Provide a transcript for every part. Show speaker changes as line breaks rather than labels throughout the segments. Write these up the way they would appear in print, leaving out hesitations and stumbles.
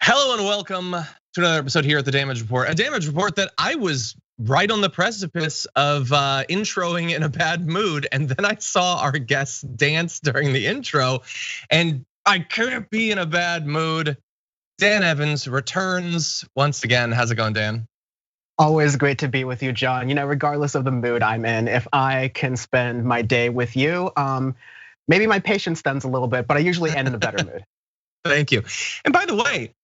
Hello and welcome to another episode here at the Damage Report. A damage report that I was right on the precipice of introing in a bad mood, and then I saw our guests dance during the intro, and I couldn't be in a bad mood. Dan Evans returns once again. How's it going, Dan?
Always great to be with you, John. You know, regardless of the mood I'm in, if I can spend my day with you, maybe my patience thins a little bit, but I usually end in a better mood.
Thank you. And by the way,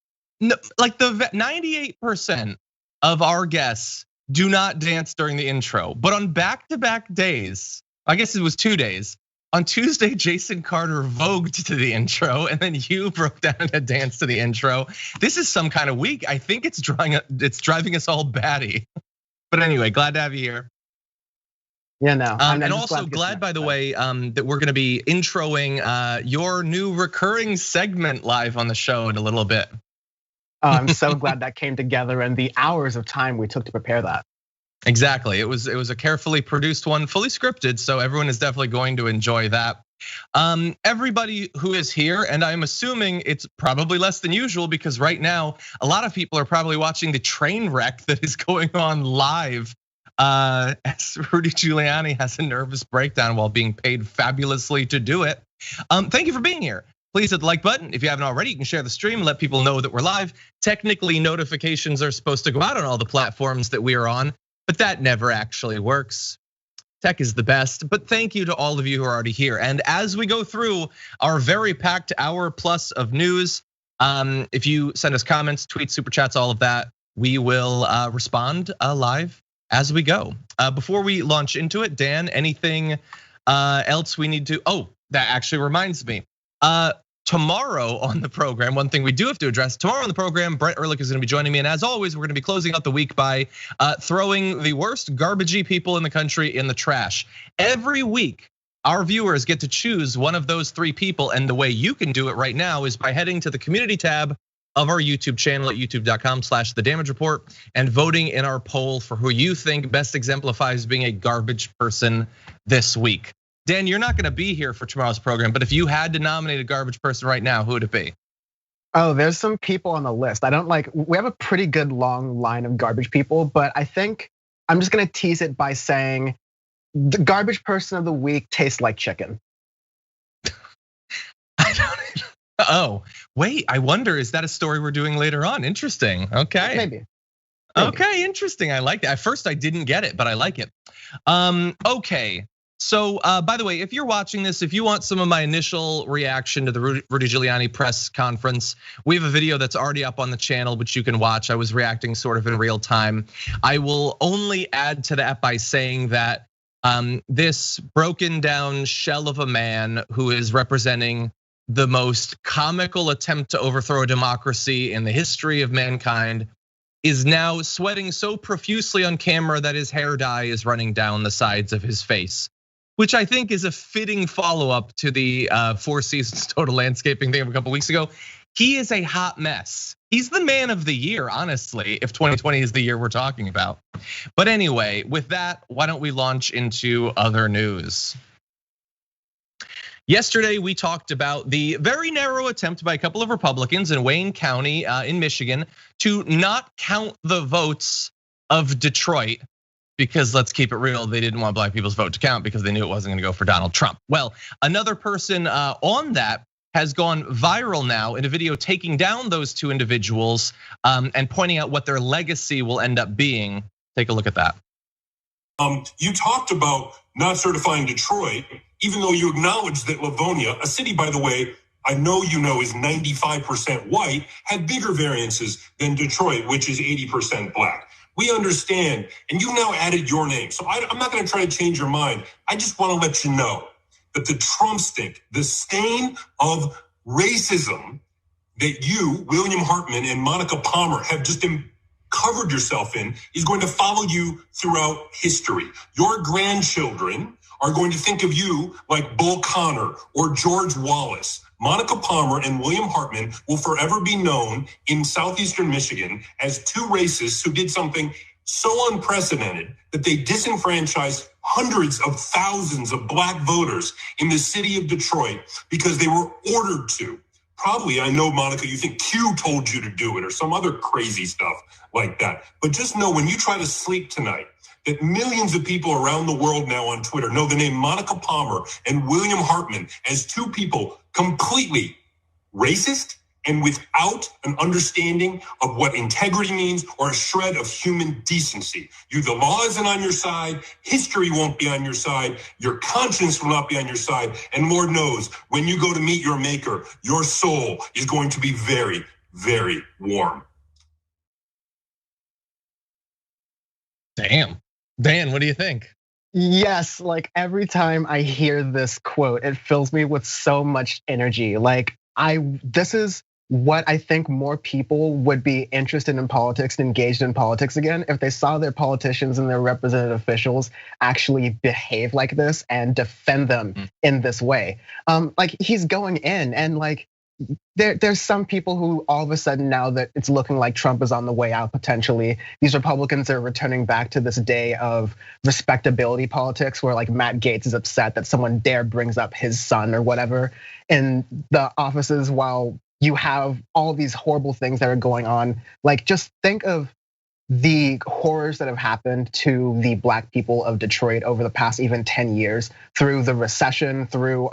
like the 98% of our guests do not dance during the intro, but on back-to-back days, I guess it was 2 days. On Tuesday, Jason Carter vogued to the intro, and then you broke down a dance to the intro. This is some kind of week. I think it's driving us all batty. But anyway, glad to have you here.
Yeah, no.
And also glad, by the way, that we're going to be introing your new recurring segment live on the show in a little bit.
Oh, I'm so glad that came together and the hours of time we took to prepare that.
Exactly, it was a carefully produced one, fully scripted, so everyone is definitely going to enjoy that. Everybody who is here, and I'm assuming it's probably less than usual because right now a lot of people are probably watching the train wreck that is going on live as Rudy Giuliani has a nervous breakdown while being paid fabulously to do it. Thank you for being here. Please hit the like button. If you haven't already, you can share the stream, let people know that we're live. Technically, notifications are supposed to go out on all the platforms that we are on, but that never actually works. Tech is the best, but thank you to all of you who are already here. And as we go through our very packed hour plus of news, if you send us comments, tweets, super chats, all of that, we will respond live as we go. Before we launch into it, Dan, anything else we need to? Oh, that actually reminds me. Tomorrow on the program, one thing we do have to address, tomorrow on the program, Brett Ehrlich is gonna be joining me. And as always, we're gonna be closing out the week by throwing the worst garbagey people in the country in the trash. Every week, our viewers get to choose one of those three people. And the way you can do it right now is by heading to the community tab of our YouTube channel at youtube.com/thedamagereport and voting in our poll for who you think best exemplifies being a garbage person this week. Dan, you're not gonna be here for tomorrow's program, but if you had to nominate a garbage person right now, who would it be?
Oh, there's some people on the list. We have a pretty good long line of garbage people, but I think I'm just gonna tease it by saying the garbage person of the week tastes like chicken.
Oh, wait, I wonder, is that a story we're doing later on? Interesting, okay.
Maybe.
Okay, interesting, I like that. At first I didn't get it, but I like it. Okay. So, by the way, if you're watching this, if you want some of my initial reaction to the Rudy Giuliani press conference, we have a video that's already up on the channel, which you can watch. I was reacting sort of in real time. I will only add to that by saying that this broken down shell of a man who is representing the most comical attempt to overthrow a democracy in the history of mankind is now sweating so profusely on camera that his hair dye is running down the sides of his face, which I think is a fitting follow-up to the Four Seasons Total Landscaping thing of a couple weeks ago. He is a hot mess. He's the man of the year, honestly, if 2020 is the year we're talking about. But anyway, with that, why don't we launch into other news? Yesterday, we talked about the very narrow attempt by a couple of Republicans in Wayne County in Michigan to not count the votes of Detroit, because let's keep it real, they didn't want black people's vote to count because they knew it wasn't gonna go for Donald Trump. Well, another person on that has gone viral now in a video taking down those two individuals and pointing out what their legacy will end up being. Take a look at that.
You talked about not certifying Detroit, even though you acknowledged that Livonia, a city, by the way, I know you know is 95% white, had bigger variances than Detroit, which is 80% black. We understand, and you now added your name. So I'm not gonna try to change your mind. I just wanna let you know that the Trump stink, the stain of racism that you, William Hartman, and Monica Palmer have just covered yourself in is going to follow you throughout history. Your grandchildren are going to think of you like Bull Connor or George Wallace. Monica Palmer and William Hartman will forever be known in southeastern Michigan as two racists who did something so unprecedented that they disenfranchised hundreds of thousands of black voters in the city of Detroit because they were ordered to Probably, I know, Monica, you think Q told you to do it or some other crazy stuff like that. But just know when you try to sleep tonight, that millions of people around the world now on Twitter know the name Monica Palmer and William Hartman as two people completely racist and without an understanding of what integrity means or a shred of human decency. The law isn't on your side, history won't be on your side, your conscience will not be on your side, and Lord knows, when you go to meet your maker, your soul is going to be very, very warm.
Damn. Dan, what do you think?
Yes, like every time I hear this quote, it fills me with so much energy. This is what I think more people would be interested in politics and engaged in politics again if they saw their politicians and their representative officials actually behave like this and defend them in this way. Like he's going in and like there's some people who all of a sudden, now that it's looking like Trump is on the way out potentially, these Republicans are returning back to this day of respectability politics where like Matt Gaetz is upset that someone dare brings up his son or whatever in the offices while you have all these horrible things that are going on. Like just think of the horrors that have happened to the Black people of Detroit over the past even 10 years through the recession, through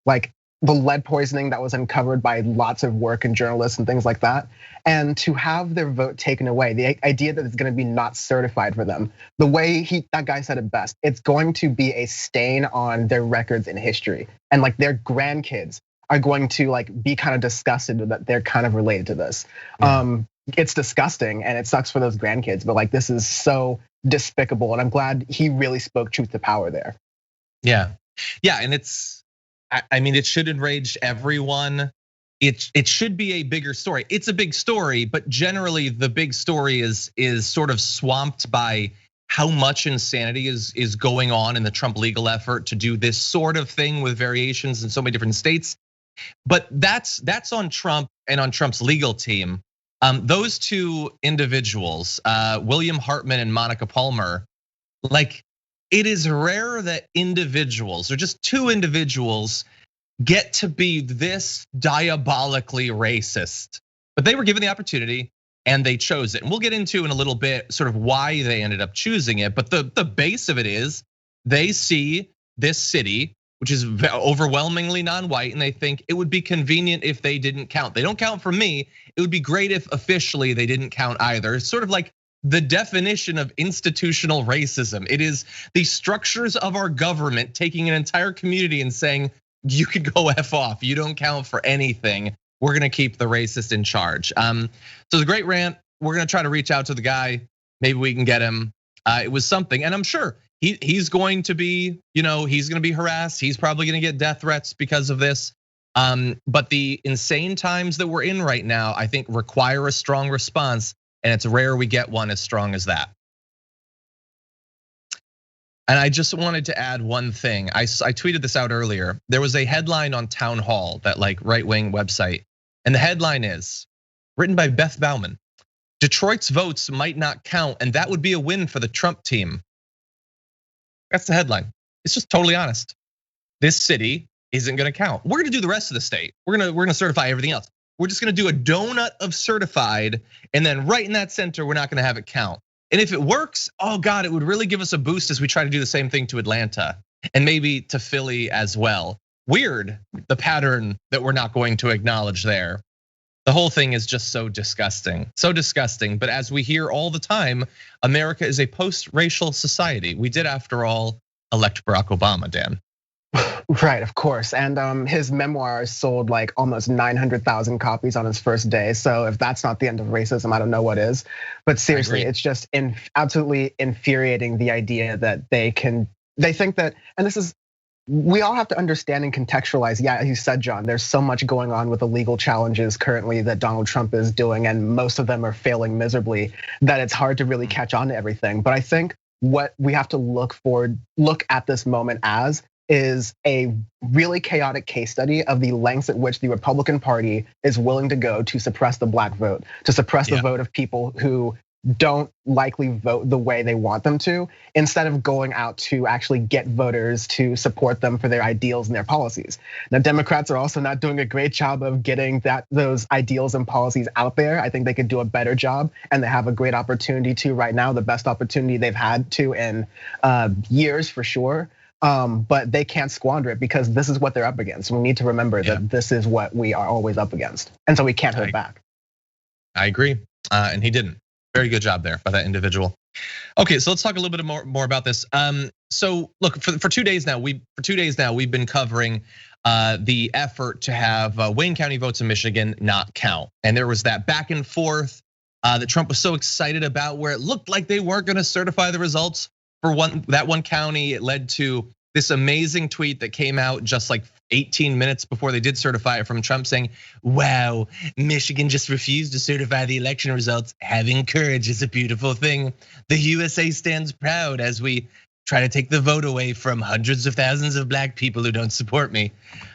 like the lead poisoning that was uncovered by lots of work and journalists and things like that. And to have their vote taken away, the idea that it's gonna be not certified for them, the way that guy said it best, it's going to be a stain on their records in history. And like their grandkids are going to like be kind of disgusted that they're kind of related to this. Yeah. It's disgusting and it sucks for those grandkids, but like this is so despicable. And I'm glad he really spoke truth to power there.
Yeah, and I mean, it should enrage everyone. It should be a bigger story. It's a big story, but generally the big story is sort of swamped by how much insanity is going on in the Trump legal effort to do this sort of thing with variations in so many different states. But that's on Trump and on Trump's legal team. Those two individuals, William Hartman and Monica Palmer, like it is rare that individuals or just two individuals get to be this diabolically racist. But they were given the opportunity and they chose it. And we'll get into in a little bit sort of why they ended up choosing it. But the base of it is they see this city, which is overwhelmingly non-white, and they think it would be convenient if they didn't count. They don't count for me. It would be great if officially they didn't count either. It's sort of like the definition of institutional racism. It is the structures of our government taking an entire community and saying, you could go F off, you don't count for anything. We're gonna keep the racist in charge. So it's a great rant. We're gonna try to reach out to the guy. Maybe we can get him. It was something, and I'm sure he's going to be, he's gonna be harassed. He's probably gonna get death threats because of this. But the insane times that we're in right now, I think require a strong response. And it's rare we get one as strong as that. And I just wanted to add one thing. I tweeted this out earlier. There was a headline on Town Hall, that like right-wing website. And the headline is, written by Beth Bauman, Detroit's votes might not count and that would be a win for the Trump team. That's the headline. It's just totally honest. This city isn't gonna count. We're gonna do the rest of the state. We're gonna certify everything else. We're just gonna do a donut of certified, and then right in that center, we're not gonna have it count. And if it works, oh God, it would really give us a boost as we try to do the same thing to Atlanta and maybe to Philly as well. Weird, the pattern that we're not going to acknowledge there. The whole thing is just so disgusting, so disgusting. But as we hear all the time, America is a post-racial society. We did, after all, elect Barack Obama, Dan.
Right, of course. And his memoirs sold like almost 900,000 copies on his first day. So if that's not the end of racism, I don't know what is. But seriously, it's just absolutely infuriating, the idea that they think that, and this is, we all have to understand and contextualize. Yeah, you said, John, there's so much going on with the legal challenges currently that Donald Trump is doing, and most of them are failing miserably, that it's hard to really catch on to everything. But I think what we have to look at this moment as is a really chaotic case study of the lengths at which the Republican Party is willing to go to suppress the Black vote, to suppress the vote of people who don't likely vote the way they want them to, instead of going out to actually get voters to support them for their ideals and their policies. Now, Democrats are also not doing a great job of getting those ideals and policies out there. I think they could do a better job, and they have a great opportunity to right now, the best opportunity they've had to in years for sure. But they can't squander it because this is what they're up against. We need to remember that this is what we are always up against, and so we can't hold back.
I agree, and he didn't. Very good job there by that individual. Okay, so let's talk a little bit more about this. So look, for 2 days now, we've been covering the effort to have Wayne County votes in Michigan not count, and there was that back and forth that Trump was so excited about, where it looked like they weren't going to certify the results for that one county. It led to this amazing tweet that came out just like 18 minutes before they did certify it from Trump saying, "Wow, Michigan just refused to certify the election results. Having courage is a beautiful thing. The USA stands proud as we try to take the vote away from hundreds of thousands of black people who don't support me."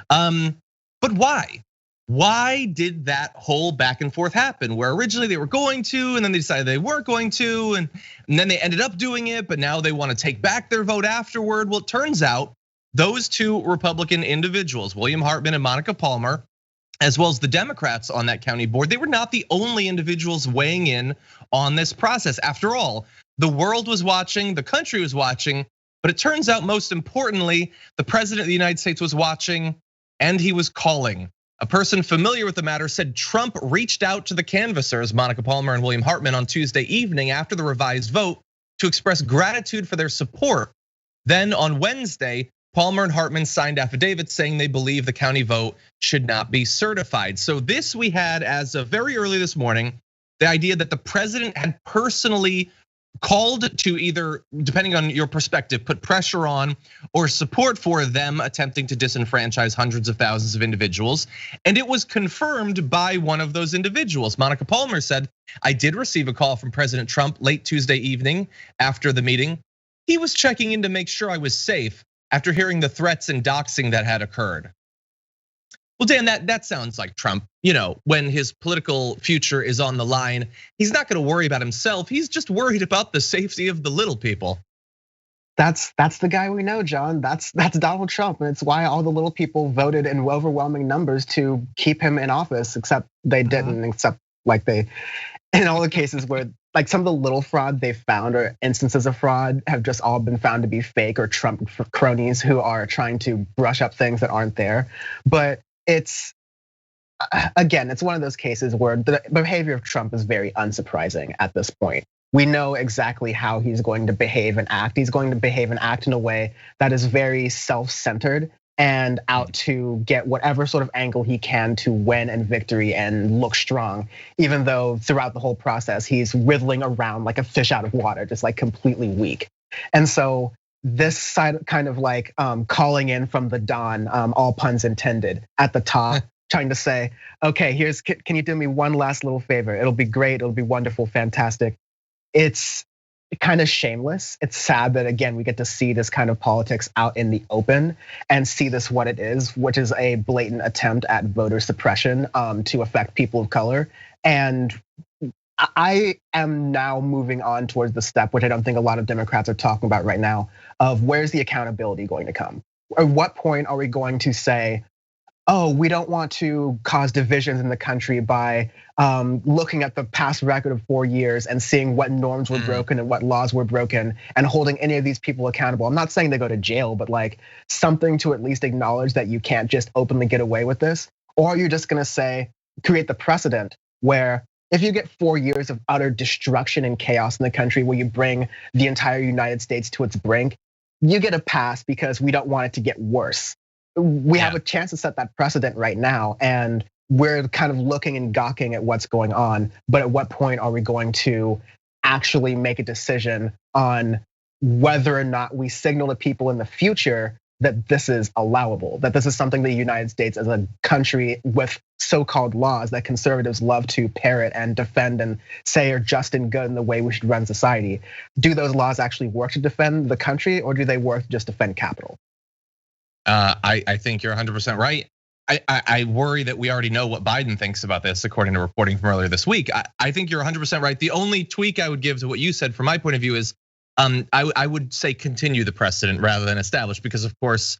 But why? Why did that whole back and forth happen? Where originally they were going to, and then they decided they weren't going to, and then they ended up doing it, but now they want to take back their vote afterward. Well, it turns out those two Republican individuals, William Hartman and Monica Palmer, as well as the Democrats on that county board, they were not the only individuals weighing in on this process. After all, the world was watching, the country was watching, but it turns out most importantly, the president of the United States was watching, and he was calling. A person familiar with the matter said Trump reached out to the canvassers, Monica Palmer and William Hartman, on Tuesday evening after the revised vote to express gratitude for their support. Then on Wednesday, Palmer and Hartman signed affidavits saying they believe the county vote should not be certified. So this we had as of very early this morning, the idea that the president had personally called to either, depending on your perspective, put pressure on or support for them attempting to disenfranchise hundreds of thousands of individuals. And it was confirmed by one of those individuals. Monica Palmer said, "I did receive a call from President Trump late Tuesday evening after the meeting. He was checking in to make sure I was safe after hearing the threats and doxing that had occurred." Well, Dan, that sounds like Trump. When his political future is on the line, he's not going to worry about himself. He's just worried about the safety of the little people.
That's the guy we know, John. That's Donald Trump, and it's why all the little people voted in overwhelming numbers to keep him in office. Except they didn't. Except like in all the cases where like some of the little fraud they found or instances of fraud have just all been found to be fake or Trump cronies who are trying to brush up things that aren't there. But it's one of those cases where the behavior of Trump is very unsurprising at this point. We know exactly how he's going to behave and act. He's going to behave and act in a way that is very self-centered and out to get whatever sort of angle he can to win and victory and look strong, even though throughout the whole process, he's wriggling around like a fish out of water, just like completely weak. And so this side kind of like calling in from the dawn, all puns intended, at the top, trying to say, okay, can you do me one last little favor? It'll be great, it'll be wonderful, fantastic. It's kind of shameless. It's sad that again, we get to see this kind of politics out in the open and see this what it is, which is a blatant attempt at voter suppression to affect people of color. And I am now moving on towards the step, which I don't think a lot of Democrats are talking about right now, of where's the accountability going to come? At what point are we going to say, oh, we don't want to cause divisions in the country by looking at the past record of 4 years and seeing what norms were broken and what laws were broken and holding any of these people accountable. I'm not saying they go to jail, but like something to at least acknowledge that you can't just openly get away with this. Or you're just gonna say, create the precedent where if you get 4 years of utter destruction and chaos in the country where you bring the entire United States to its brink, you get a pass because we don't want it to get worse. We have a chance to set that precedent right now, and we're kind of looking and gawking at what's going on. But at what point are we going to actually make a decision on whether or not we signal to people in the future that this is allowable, that this is something the United States as a country with so-called laws that conservatives love to parrot and defend and say are just and good in the way we should run society. Do those laws actually work to defend the country, or do they work to just defend capital?
I think you're 100% right. I worry that we already know what Biden thinks about this, according to reporting from earlier this week. I think you're 100% right. The only tweak I would give to what you said from my point of view is I would say continue the precedent rather than establish, because of course,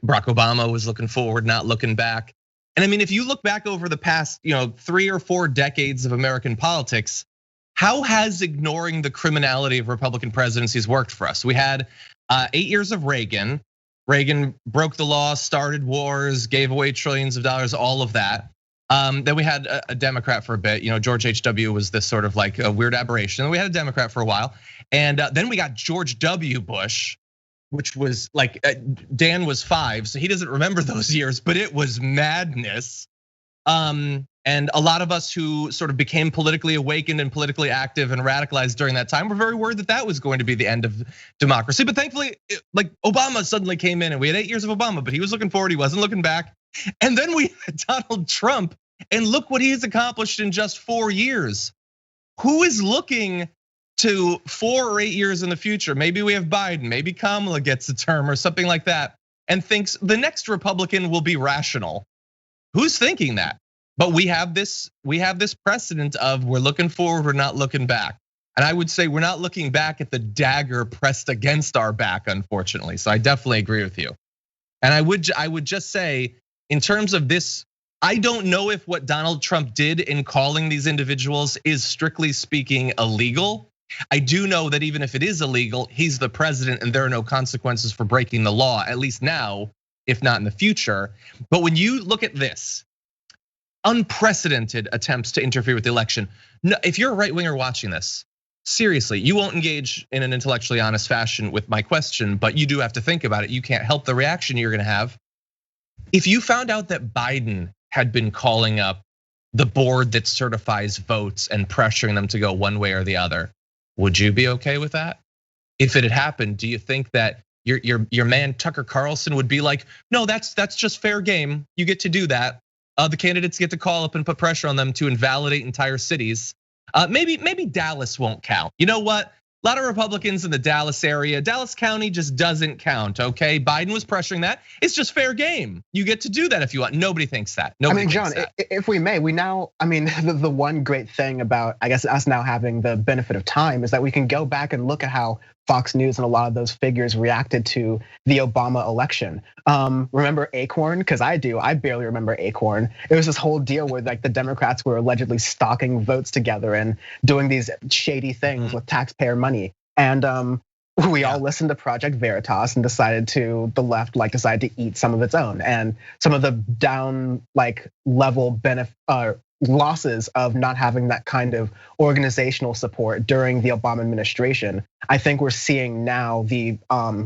Barack Obama was looking forward, not looking back. And I mean, if you look back over the past 3 or 4 decades of American politics, how has ignoring the criminality of Republican presidencies worked for us? We had 8 years of Reagan. Reagan broke the law, started wars, gave away trillions of dollars, all of that. Then we had a Democrat for a bit. George H.W. was this sort of like a weird aberration. Then we had a Democrat for a while. And then we got George W. Bush, which was like, Dan was 5, so he doesn't remember those years, but it was madness. And a lot of us who sort of became politically awakened and politically active and radicalized during that time were very worried that that was going to be the end of democracy. But thankfully, like Obama suddenly came in and we had 8 years of Obama, but he was looking forward, he wasn't looking back. And then we had Donald Trump, and look what he's accomplished in just 4 years. Who is looking to 4 or 8 years in the future? Maybe we have Biden, maybe Kamala gets a term or something like that, and thinks the next Republican will be rational. Who's thinking that? But we have this precedent of we're looking forward, we're not looking back. And I would say we're not looking back at the dagger pressed against our back, unfortunately. So I definitely agree with you. And I would just say, in terms of this, I don't know if what Donald Trump did in calling these individuals is strictly speaking illegal. I do know that even if it is illegal, he's the president and there are no consequences for breaking the law, at least now, if not in the future. But when you look at this, unprecedented attempts to interfere with the election. No, if you're a right winger watching this, seriously, you won't engage in an intellectually honest fashion with my question, but you do have to think about it. You can't help the reaction you're gonna have. If you found out that Biden had been calling up the board that certifies votes and pressuring them to go one way or the other, would you be okay with that? If it had happened, do you think that your man Tucker Carlson would be like, no, that's just fair game. You get to do that. The candidates get to call up and put pressure on them to invalidate entire cities. Maybe Dallas won't count. You know what? A lot of Republicans in the Dallas area, Dallas County just doesn't count, okay? Biden was pressuring that. It's just fair game. You get to do that if you want. Nobody thinks that. Nobody thinks
John,
that.
If we may, the one great thing about, I guess, us now having the benefit of time is that we can go back and look at how Fox News and a lot of those figures reacted to the Obama election. Remember Acorn? Because I do. I barely remember Acorn. It was this whole deal where like the Democrats were allegedly stocking votes together and doing these shady things with taxpayer money. And we all listened to Project Veritas and the left decided to eat some of its own, and some of the down level losses of not having that kind of organizational support during the Obama administration. I think we're seeing now the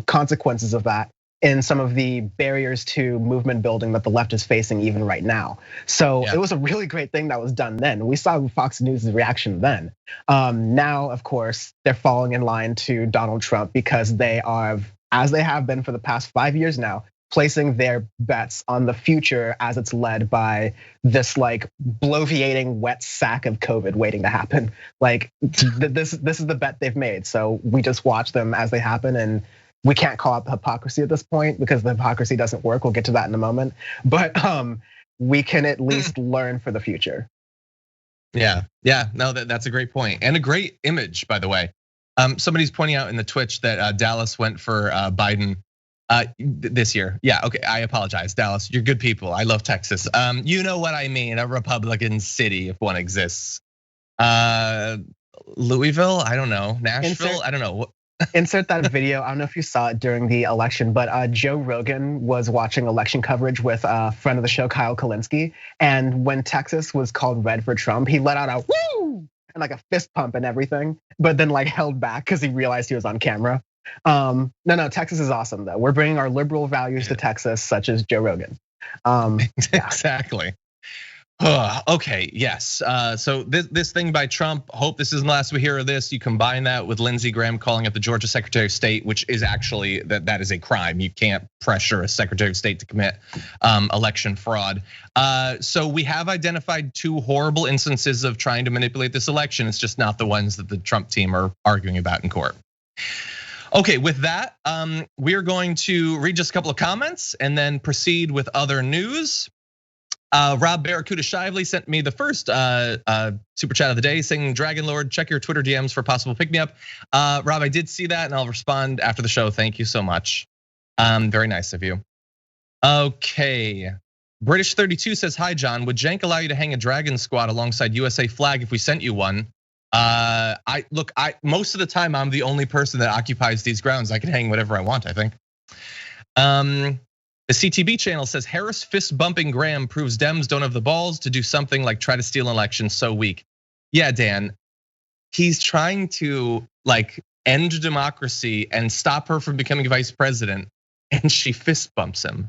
consequences of that in some of the barriers to movement building that the left is facing even right now. So it was a really great thing that was done then. We saw Fox News' reaction then. Now, of course, they're falling in line to Donald Trump because they are, as they have been for the past 5 years now, placing their bets on the future as it's led by this bloviating wet sack of COVID waiting to happen. This is the bet they've made. So we just watch them as they happen, and we can't call out the hypocrisy at this point because the hypocrisy doesn't work. We'll get to that in a moment. But we can at least learn for the future.
Yeah, no, that's a great point and a great image, by the way. Somebody's pointing out in the Twitch that Dallas went for Biden this year. Yeah, okay, I apologize, Dallas. You're good people. I love Texas. You know what I mean? A Republican city, if one exists. Louisville, I don't know. Nashville, I don't know.
Insert that video. I don't know if you saw it during the election, but Joe Rogan was watching election coverage with a friend of the show, Kyle Kalinske. And when Texas was called red for Trump, he let out a woo and a fist pump and everything, but then held back because he realized he was on camera. No, Texas is awesome though. We're bringing our liberal values to Texas, such as Joe Rogan.
Exactly. Okay, yes. So this thing by Trump, hope this isn't the last we hear of this. You combine that with Lindsey Graham calling up the Georgia Secretary of State, which is actually that is a crime. You can't pressure a Secretary of State to commit election fraud. So we have identified 2 horrible instances of trying to manipulate this election. It's just not the ones that the Trump team are arguing about in court. Okay, with that, we are going to read just a couple of comments and then proceed with other news. Rob Barracuda Shively sent me the first super chat of the day saying, Dragon Lord, check your Twitter DMs for possible pick-me-up. Rob, I did see that and I'll respond after the show. Thank you so much. Very nice of you. Okay. British 32 says, hi, John. Would Jank allow you to hang a dragon squad alongside USA flag if we sent you one? Most of the time I'm the only person that occupies these grounds. I can hang whatever I want, I think. The CTB channel says Harris fist bumping Graham proves Dems don't have the balls to do something like try to steal an election so weak. Yeah, Dan, he's trying to end democracy and stop her from becoming vice president, and she fist bumps him.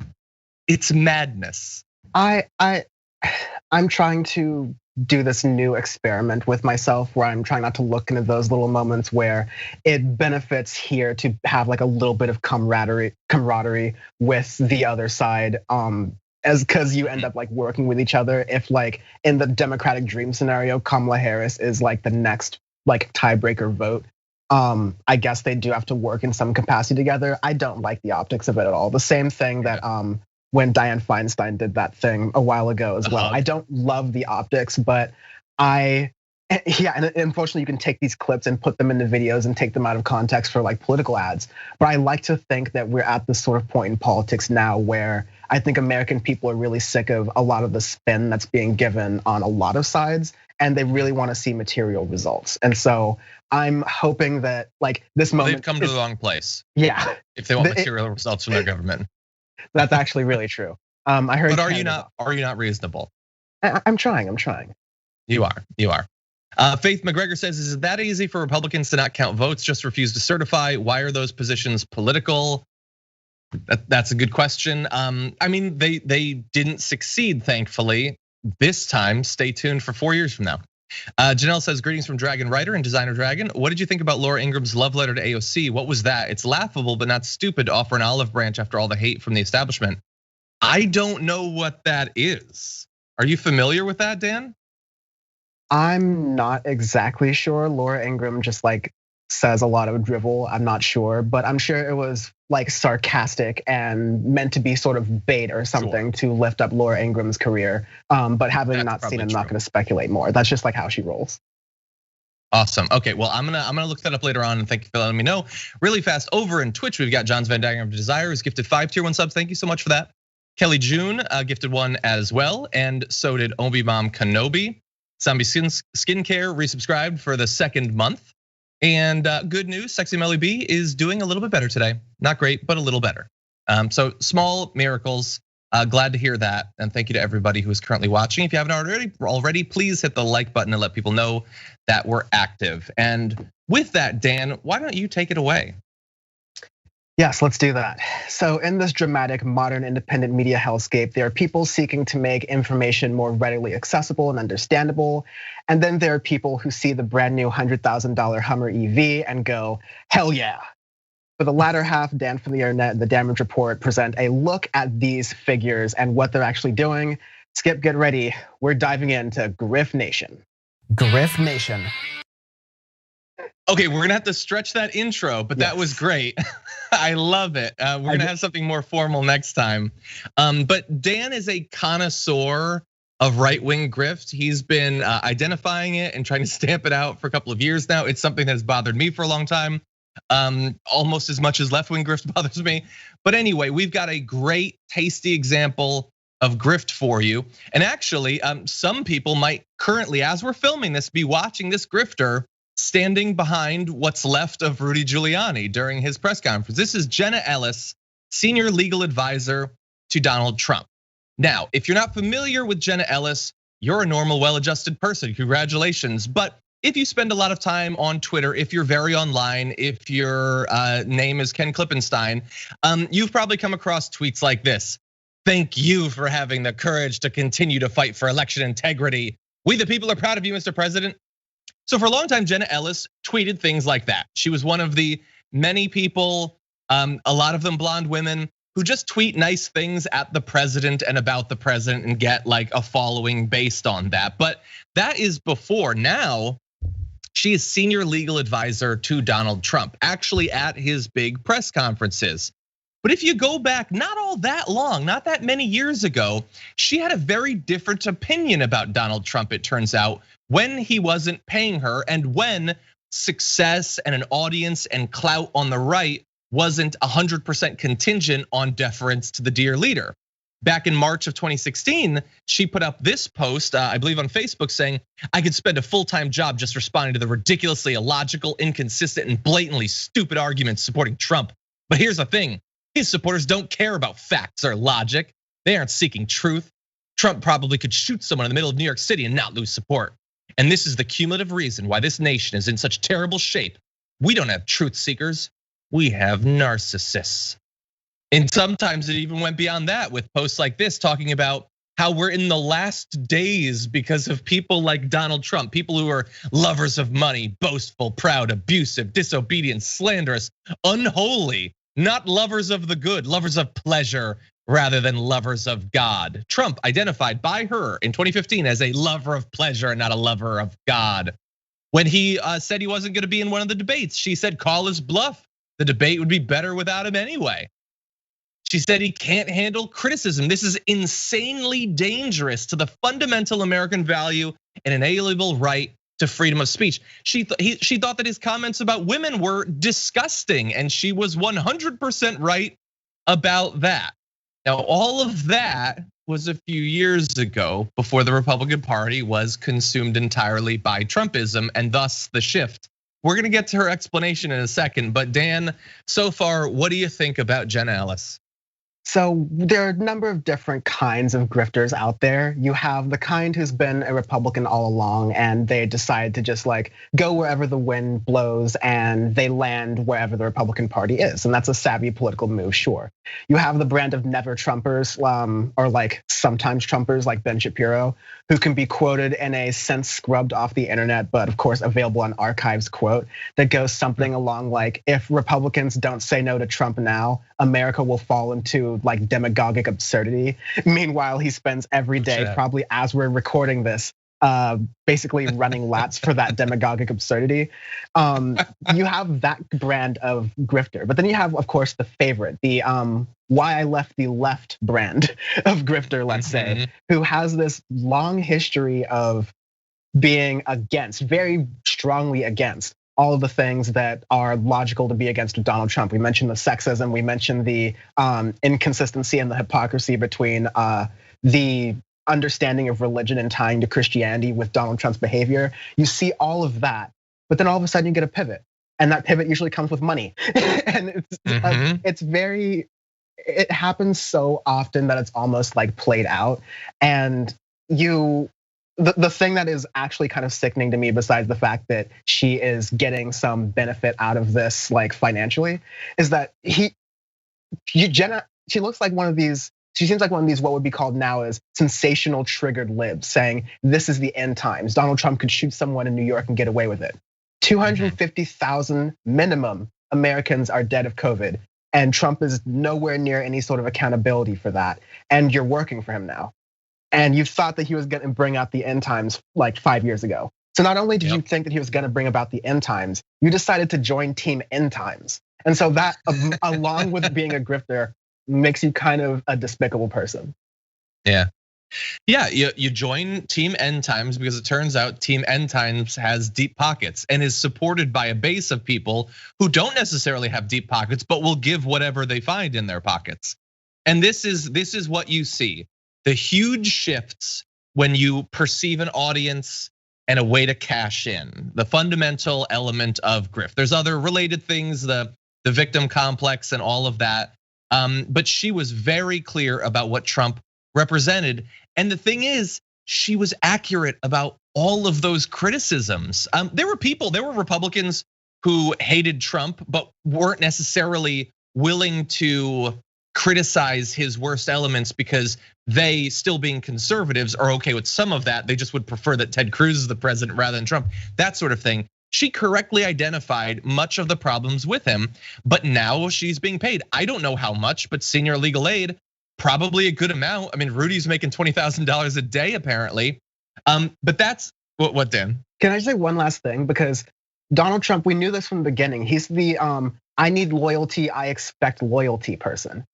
It's madness.
I'm trying to do this new experiment with myself where I'm trying not to look into those little moments where it benefits here to have a little bit of camaraderie with the other side, because you end up working with each other. If in the Democratic dream scenario, Kamala Harris is the next tiebreaker vote, I guess they do have to work in some capacity together. I don't like the optics of it at all. The same thing that when Dianne Feinstein did that thing a while ago as well. I don't love the optics, but and unfortunately you can take these clips and put them into videos and take them out of context for political ads. But I like to think that we're at this sort of point in politics now where I think American people are really sick of a lot of the spin that's being given on a lot of sides, and they really want to see material results. And so I'm hoping that this moment.
They've come to the wrong place.
Yeah.
If they want material results from their government.
That's actually really true. I heard.
But are you not reasonable?
I'm trying.
You are. Faith McGregor says, is it that easy for Republicans to not count votes, just refuse to certify? Why are those positions political? That's a good question. I mean, they didn't succeed, thankfully. This time, stay tuned for 4 years from now. Janelle says, greetings from Dragon Writer and Designer Dragon. What did you think about Laura Ingram's love letter to AOC? What was that? It's laughable, but not stupid to offer an olive branch after all the hate from the establishment. I don't know what that is. Are you familiar with that, Dan?
I'm not exactly sure. Laura Ingraham just says a lot of drivel. I'm not sure, but I'm sure it was sarcastic and meant to be sort of bait or something to lift up Laura Ingram's career. But having not seen it, I'm not going to speculate more. That's just how she rolls.
Awesome. Okay, well, I'm gonna look that up later on, and thank you for letting me know. Really fast, over in Twitch, we've got John's Venn Diagram of Desire, who's gifted 5 tier 1 subs. Thank you so much for that. Kelly June gifted 1 as well, and so did Obi Mom Kenobi. Zombie Skincare resubscribed for the 2nd month. And good news, Sexy Melly B is doing a little bit better today. Not great, but a little better. So small miracles. Glad to hear that. And thank you to everybody who is currently watching. If you haven't already, please hit the like button and let people know that we're active. And with that, Dan, why don't you take it away?
Yes, let's do that. So in this dramatic modern independent media hellscape, there are people seeking to make information more readily accessible and understandable. And then there are people who see the brand new $100,000 Hummer EV and go, hell yeah. For the latter half, Dan from the Internet and the Damage Report present a look at these figures and what they're actually doing. Skip, get ready. We're diving into Griff Nation. Griff Nation.
Okay, we're gonna have to stretch that intro, but that was great. I love it. We're gonna have something more formal next time. But Dan is a connoisseur of right-wing grift. He's been identifying it and trying to stamp it out for a couple of years now. It's something that has bothered me for a long time, almost as much as left-wing grift bothers me. But anyway, we've got a great, tasty example of grift for you. And actually, some people might currently, as we're filming this, be watching this grifter standing behind what's left of Rudy Giuliani during his press conference. This is Jenna Ellis, senior legal advisor to Donald Trump. Now, if you're not familiar with Jenna Ellis, you're a normal, well-adjusted person, congratulations. But if you spend a lot of time on Twitter, if you're very online, if your name is Ken Klippenstein, you've probably come across tweets like this. Thank you for having the courage to continue to fight for election integrity. We the people are proud of you, Mr. President. So for a long time, Jenna Ellis tweeted things like that. She was one of the many people, a lot of them blonde women, who just tweet nice things at the president and about the president and get a following based on that. But that is before. Now, she is senior legal advisor to Donald Trump, actually at his big press conferences. But if you go back not all that long, not that many years ago, she had a very different opinion about Donald Trump, it turns out, when he wasn't paying her and when success and an audience and clout on the right wasn't 100% contingent on deference to the dear leader. Back in March of 2016, she put up this post, I believe on Facebook, saying, I could spend a full-time job just responding to the ridiculously illogical, inconsistent, and blatantly stupid arguments supporting Trump. But here's the thing, his supporters don't care about facts or logic. They aren't seeking truth. Trump probably could shoot someone in the middle of New York City and not lose support. And this is the cumulative reason why this nation is in such terrible shape. We don't have truth seekers, we have narcissists. And sometimes it even went beyond that with posts like this talking about how we're in the last days because of people like Donald Trump, people who are lovers of money, boastful, proud, abusive, disobedient, slanderous, unholy, not lovers of the good, lovers of pleasure rather than lovers of God. Trump identified by her in 2015 as a lover of pleasure and not a lover of God. When he said he wasn't gonna be in one of the debates, she said, call his bluff. The debate would be better without him anyway. She said he can't handle criticism. This is insanely dangerous to the fundamental American value and inalienable right to freedom of speech. She thought that his comments about women were disgusting, and she was 100% right about that. Now, all of that was a few years ago before the Republican Party was consumed entirely by Trumpism and thus the shift. We're gonna get to her explanation in a second, but Dan, so far, what do you think about Jenna Ellis?
So there are a number of different kinds of grifters out there. You have the kind who's been a Republican all along and they decide to just like go wherever the wind blows and they land wherever the Republican Party is. And that's a savvy political move, sure. You have the brand of never Trumpers or like sometimes Trumpers like Ben Shapiro, who can be quoted in a since scrubbed off the internet, but of course available on archives quote that goes something along like, if Republicans don't say no to Trump now, America will fall into like demagogic absurdity. Meanwhile, he spends every day, probably as we're recording this, basically running laps for that demagogic absurdity. You have that brand of grifter, but then you have, of course, the favorite, the why I left the left brand of grifter, let's say, who has this long history of being against, very strongly against all of the things that are logical to be against Donald Trump. We mentioned the sexism, we mentioned the inconsistency and the hypocrisy between the understanding of religion and tying to Christianity with Donald Trump's behavior. You see all of that, but then all of a sudden you get a pivot. And that pivot usually comes with money. And it happens so often that it's almost like played out. And the thing that is actually kind of sickening to me, besides the fact that she is getting some benefit out of this, like financially, is that Jenna, she looks like one of these. She seems like one of these, what would be called now as sensational triggered libs, saying this is the end times. Donald Trump could shoot someone in New York and get away with it. 250,000 minimum Americans are dead of COVID, and Trump is nowhere near any sort of accountability for that. And you're working for him now. And you thought that he was gonna bring out the end times like 5 years ago. So not only did you think that he was gonna bring about the end times, you decided to join Team End Times. And so that, along with being a grifter, makes you kind of a despicable person.
Yeah, you join Team End Times because it turns out Team End Times has deep pockets and is supported by a base of people who don't necessarily have deep pockets, but will give whatever they find in their pockets. And this is what you see. The huge shifts when you perceive an audience and a way to cash in, the fundamental element of grift. There's other related things, the victim complex and all of that. But she was very clear about what Trump represented. And the thing is, she was accurate about all of those criticisms. There were Republicans who hated Trump, but weren't necessarily willing to criticize his worst elements because they, still being conservatives, are okay with some of that. They just would prefer that Ted Cruz is the president rather than Trump, that sort of thing. She correctly identified much of the problems with him, but now she's being paid. I don't know how much, but senior legal aid, probably a good amount. I mean, Rudy's making $20,000 a day apparently. But that's what Dan?
Can I say one last thing? Because Donald Trump, we knew this from the beginning. He's the I need loyalty, I expect loyalty person.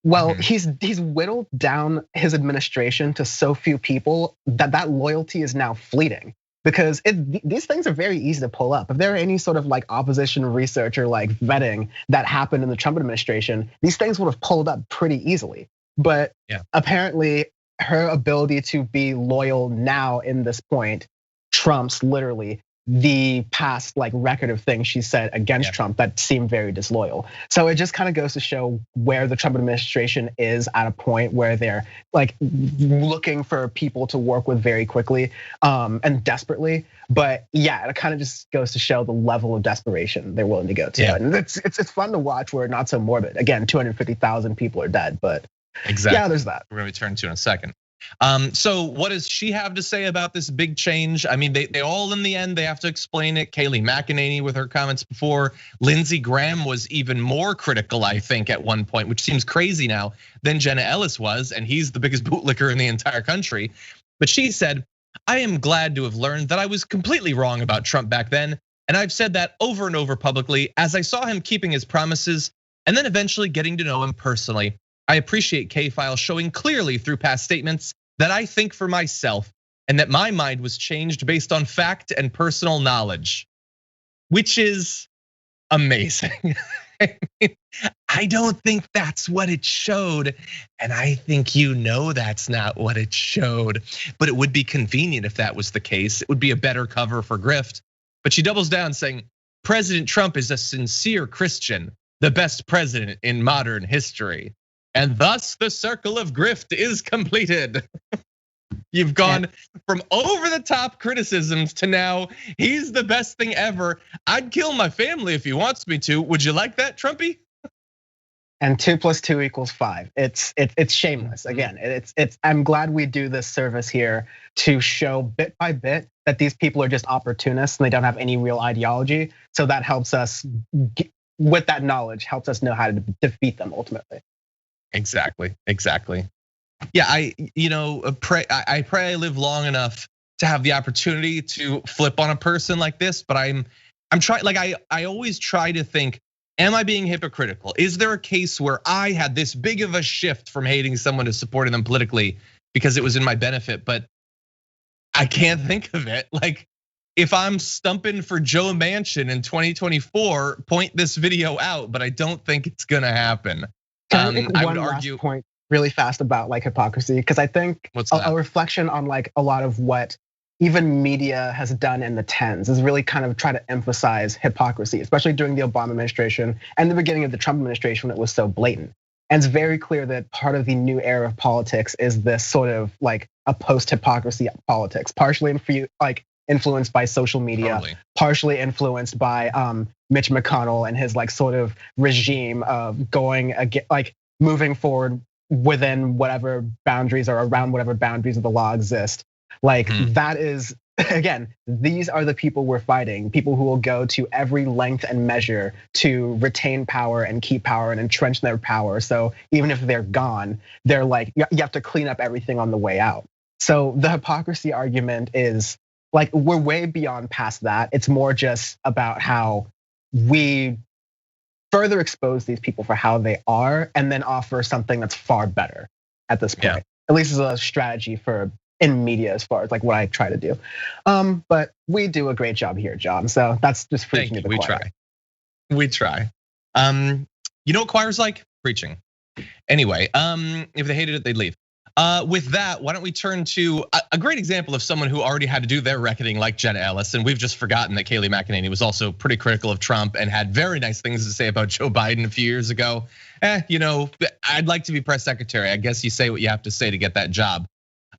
Well, he's whittled down his administration to so few people that loyalty is now fleeting, because these things are very easy to pull up. If there are any sort of like opposition research or like vetting that happened in the Trump administration, these things would have pulled up pretty easily. But apparently her ability to be loyal now in this point trumps literally the past like record of things she said against Trump that seemed very disloyal. So it just kind of goes to show where the Trump administration is at a point where they're like looking for people to work with very quickly and desperately. But yeah, it kind of just goes to show the level of desperation they're willing to go to. Yeah. And it's fun to watch where not so morbid. Again, 250,000 people are dead, but yeah, there's that.
We're gonna return to in a second. So what does she have to say about this big change? I mean, they all in the end, they have to explain it. Kayleigh McEnany with her comments before. Lindsey Graham was even more critical, I think, at one point, which seems crazy now, than Jenna Ellis was, and he's the biggest bootlicker in the entire country. But she said, I am glad to have learned that I was completely wrong about Trump back then. And I've said that over and over publicly as I saw him keeping his promises and then eventually getting to know him personally. I appreciate K-File showing clearly through past statements that I think for myself and that my mind was changed based on fact and personal knowledge, which is amazing. I don't think that's what it showed. And I think that's not what it showed, but it would be convenient if that was the case. It would be a better cover for grift. But she doubles down saying, President Trump is a sincere Christian, the best president in modern history. And thus the circle of grift is completed. You've gone from over the top criticisms to now he's the best thing ever. I'd kill my family if he wants me to. Would you like that, Trumpy?
And 2 + 2 = 5. It's shameless. Again, I'm glad we do this service here to show bit by bit that these people are just opportunists and they don't have any real ideology. So that helps us, with that knowledge, helps us know how to defeat them ultimately.
Exactly. Yeah, I pray I live long enough to have the opportunity to flip on a person like this, but I'm trying, like I always try to think, am I being hypocritical? Is there a case where I had this big of a shift from hating someone to supporting them politically because it was in my benefit? But I can't think of it. Like, if I'm stumping for Joe Manchin in 2024, point this video out, but I don't think it's gonna happen.
I would argue last point really fast about like hypocrisy, because I think a reflection on like a lot of what even media has done in the tens is really kind of try to emphasize hypocrisy, especially during the Obama administration and the beginning of the Trump administration when it was so blatant. And it's very clear that part of the new era of politics is this sort of like a post-hypocrisy politics, partially influenced by social media, partially influenced by Mitch McConnell and his like sort of regime of going like moving forward within whatever boundaries or around whatever boundaries of the law exist. Like that is, again, these are the people we're fighting, people who will go to every length and measure to retain power and keep power and entrench their power. So even if they're gone, they're like, you have to clean up everything on the way out. So the hypocrisy argument is like, we're way beyond past that. It's more just about how we further expose these people for how they are and then offer something that's far better at this point. At least as a strategy for in media as far as like what I try to do. But we do a great job here, John. So that's just preaching to the choir.
We try. You know what choir's like? Preaching. Anyway, if they hated it, they'd leave. With that, why don't we turn to a great example of someone who already had to do their reckoning like Jenna Ellis, and we've just forgotten that Kayleigh McEnany was also pretty critical of Trump and had very nice things to say about Joe Biden a few years ago. I'd like to be press secretary. I guess you say what you have to say to get that job.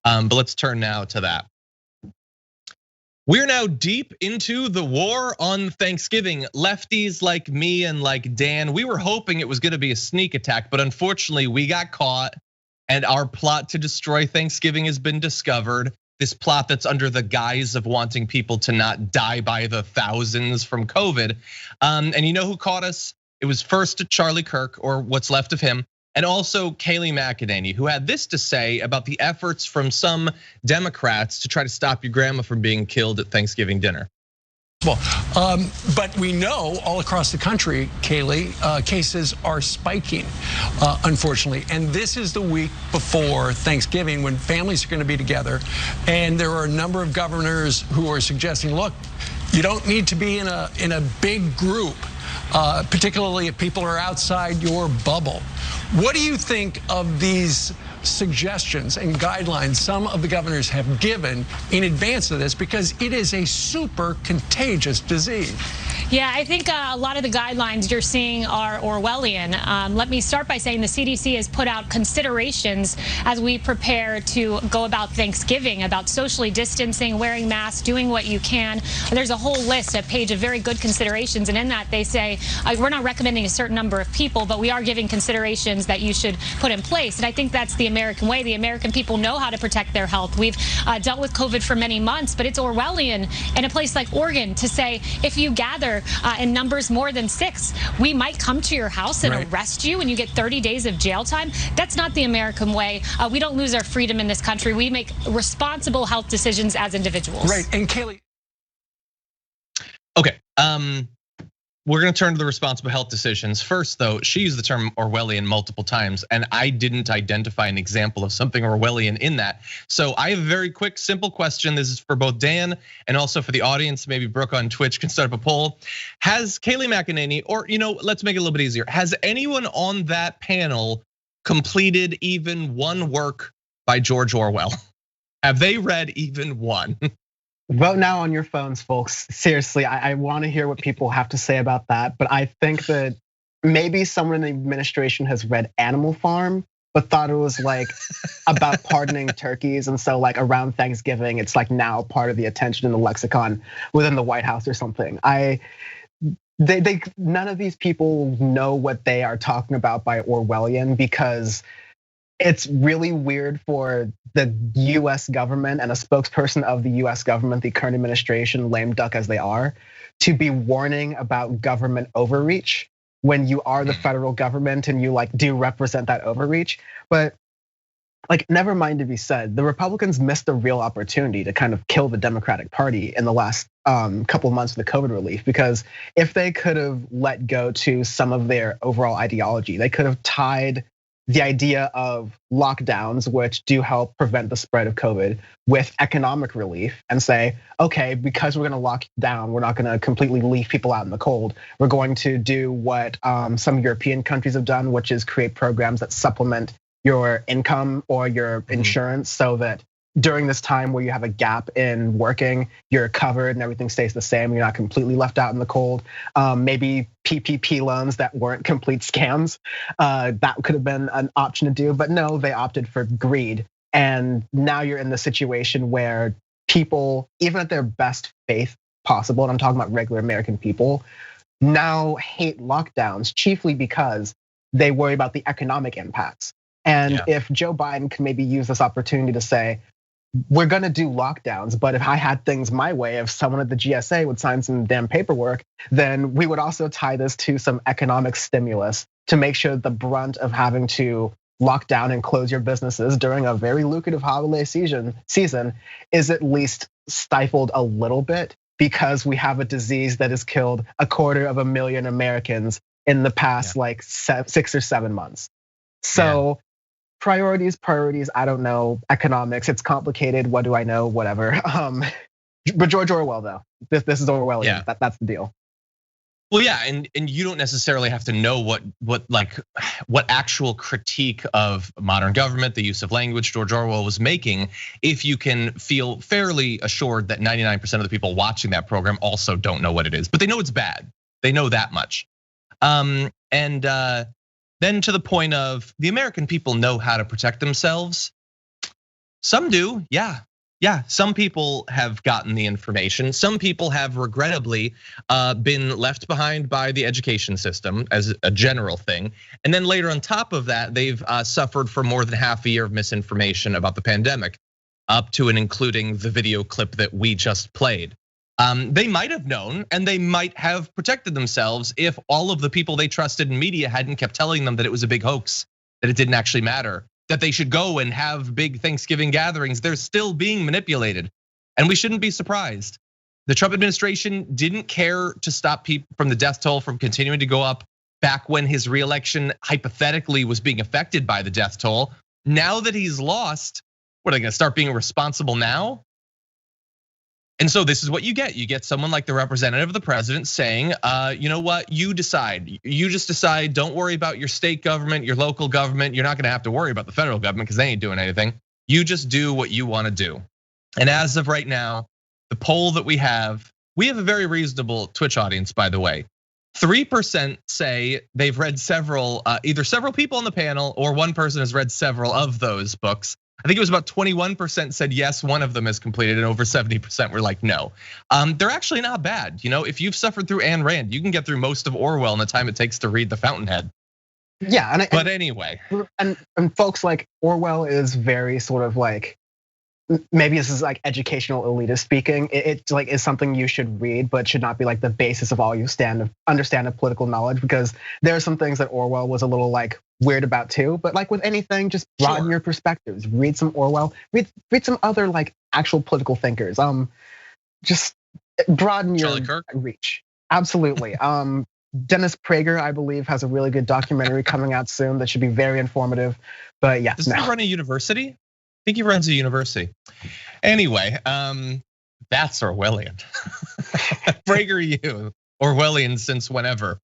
But let's turn now to that. We're now deep into the war on Thanksgiving. Lefties like me and like Dan, we were hoping it was gonna be a sneak attack, but unfortunately we got caught. And our plot to destroy Thanksgiving has been discovered. This plot that's under the guise of wanting people to not die by the thousands from COVID. And you know who caught us? It was first Charlie Kirk, or what's left of him, and also Kayleigh McEnany, who had this to say about the efforts from some Democrats to try to stop your grandma from being killed at Thanksgiving dinner.
But we know all across the country, Kayleigh, cases are spiking, unfortunately. And this is the week before Thanksgiving when families are going to be together. And there are a number of governors who are suggesting, look, you don't need to be in a big group, particularly if people are outside your bubble. What do you think of these suggestions and guidelines some of the governors have given in advance of this, because it is a super contagious disease?
Yeah, I think a lot of the guidelines you're seeing are Orwellian. Let me start by saying the CDC has put out considerations as we prepare to go about Thanksgiving, about socially distancing, wearing masks, doing what you can. There's a whole list, a page of very good considerations, and in that they say we're not recommending a certain number of people, but we are giving considerations that you should put in place. And I think that's the American way. The American people know how to protect their health. We've dealt with COVID for many months, but it's Orwellian in a place like Oregon to say if you gather in numbers more than 6, we might come to your house and arrest you and you get 30 days of jail time. That's not the American way. We don't lose our freedom in this country. We make responsible health decisions as individuals.
Right. And Kayleigh.
Okay. We're going to turn to the responsible health decisions. First, though, she used the term Orwellian multiple times, and I didn't identify an example of something Orwellian in that. So I have a very quick, simple question. This is for both Dan and also for the audience. Maybe Brooke on Twitch can start up a poll. Has Kayleigh McEnany, or let's make it a little bit easier. Has anyone on that panel completed even one work by George Orwell? Have they read even one?
Vote now on your phones, folks. Seriously, I want to hear what people have to say about that. But I think that maybe someone in the administration has read Animal Farm, but thought it was like about pardoning turkeys. And so like around Thanksgiving, it's like now part of the attention in the lexicon within the White House or something. None of these people know what they are talking about by Orwellian, because it's really weird for the US government and a spokesperson of the US government, the current administration, lame duck as they are, to be warning about government overreach when you are the federal government and you like do represent that overreach. But like, never mind to be said, the Republicans missed a real opportunity to kind of kill the Democratic Party in the last couple of months of the COVID relief, because if they could have let go to some of their overall ideology, they could have tied the idea of lockdowns, which do help prevent the spread of COVID, with economic relief and say, okay, because we're gonna lock down, we're not gonna completely leave people out in the cold. We're going to do what some European countries have done, which is create programs that supplement your income or your insurance so that during this time where you have a gap in working, you're covered and everything stays the same. You're not completely left out in the cold. Maybe PPP loans that weren't complete scams. That could have been an option to do, but no, they opted for greed. And now you're in the situation where people, even at their best faith possible, and I'm talking about regular American people, now hate lockdowns, chiefly because they worry about the economic impacts. And if Joe Biden can maybe use this opportunity to say, we're gonna do lockdowns, but if I had things my way, if someone at the GSA would sign some damn paperwork, then we would also tie this to some economic stimulus to make sure the brunt of having to lock down and close your businesses during a very lucrative holiday season is at least stifled a little bit, because we have a disease that has killed 250,000 Americans in the past like 6 or 7 months. So priorities, I don't know. Economics, it's complicated. What do I know? Whatever. But George Orwell, though, this is Orwellian. Yeah. That's the deal.
Well, yeah, and you don't necessarily have to know what actual critique of modern government, the use of language George Orwell was making, if you can feel fairly assured that 99% of the people watching that program also don't know what it is, but they know it's bad. They know that much. Then to the point of the American people know how to protect themselves. Some do, yeah. Some people have gotten the information. Some people have regrettably been left behind by the education system as a general thing. And then later on top of that, they've suffered for more than half a year of misinformation about the pandemic, up to and including the video clip that we just played. They might have known and they might have protected themselves if all of the people they trusted in media hadn't kept telling them that it was a big hoax, that it didn't actually matter, that they should go and have big Thanksgiving gatherings. They're still being manipulated, and we shouldn't be surprised. The Trump administration didn't care to stop people from the death toll from continuing to go up back when his reelection hypothetically was being affected by the death toll. Now that he's lost, what, are they gonna start being responsible now? And so this is what you get. You get someone like the representative of the president saying, you know what, you decide. You just decide, don't worry about your state government, your local government. You're not gonna have to worry about the federal government because they ain't doing anything. You just do what you wanna do. And as of right now, the poll that we have a very reasonable Twitch audience, by the way. 3% say they've read several, either several people on the panel or one person has read several of those books. I think it was about 21% said yes, one of them is completed, and over 70% were like no. They're actually not bad. If you've suffered through Ayn Rand, you can get through most of Orwell in the time it takes to read The Fountainhead.
Yeah,
but anyway,
and folks, like, Orwell is very sort of like, maybe this is like educational elitist speaking. It's like is something you should read, but should not be like the basis of all you understand of political knowledge, because there are some things that Orwell was a little like weird about too. But like with anything, just broaden your perspectives. Read some Orwell. Read some other like actual political thinkers. Just broaden your reach. Absolutely. Dennis Prager, I believe, has a really good documentary coming out soon that should be very informative. But yeah,
does he run a university? I think he runs a university. Anyway, that's Orwellian. Prager you, Orwellian since whenever.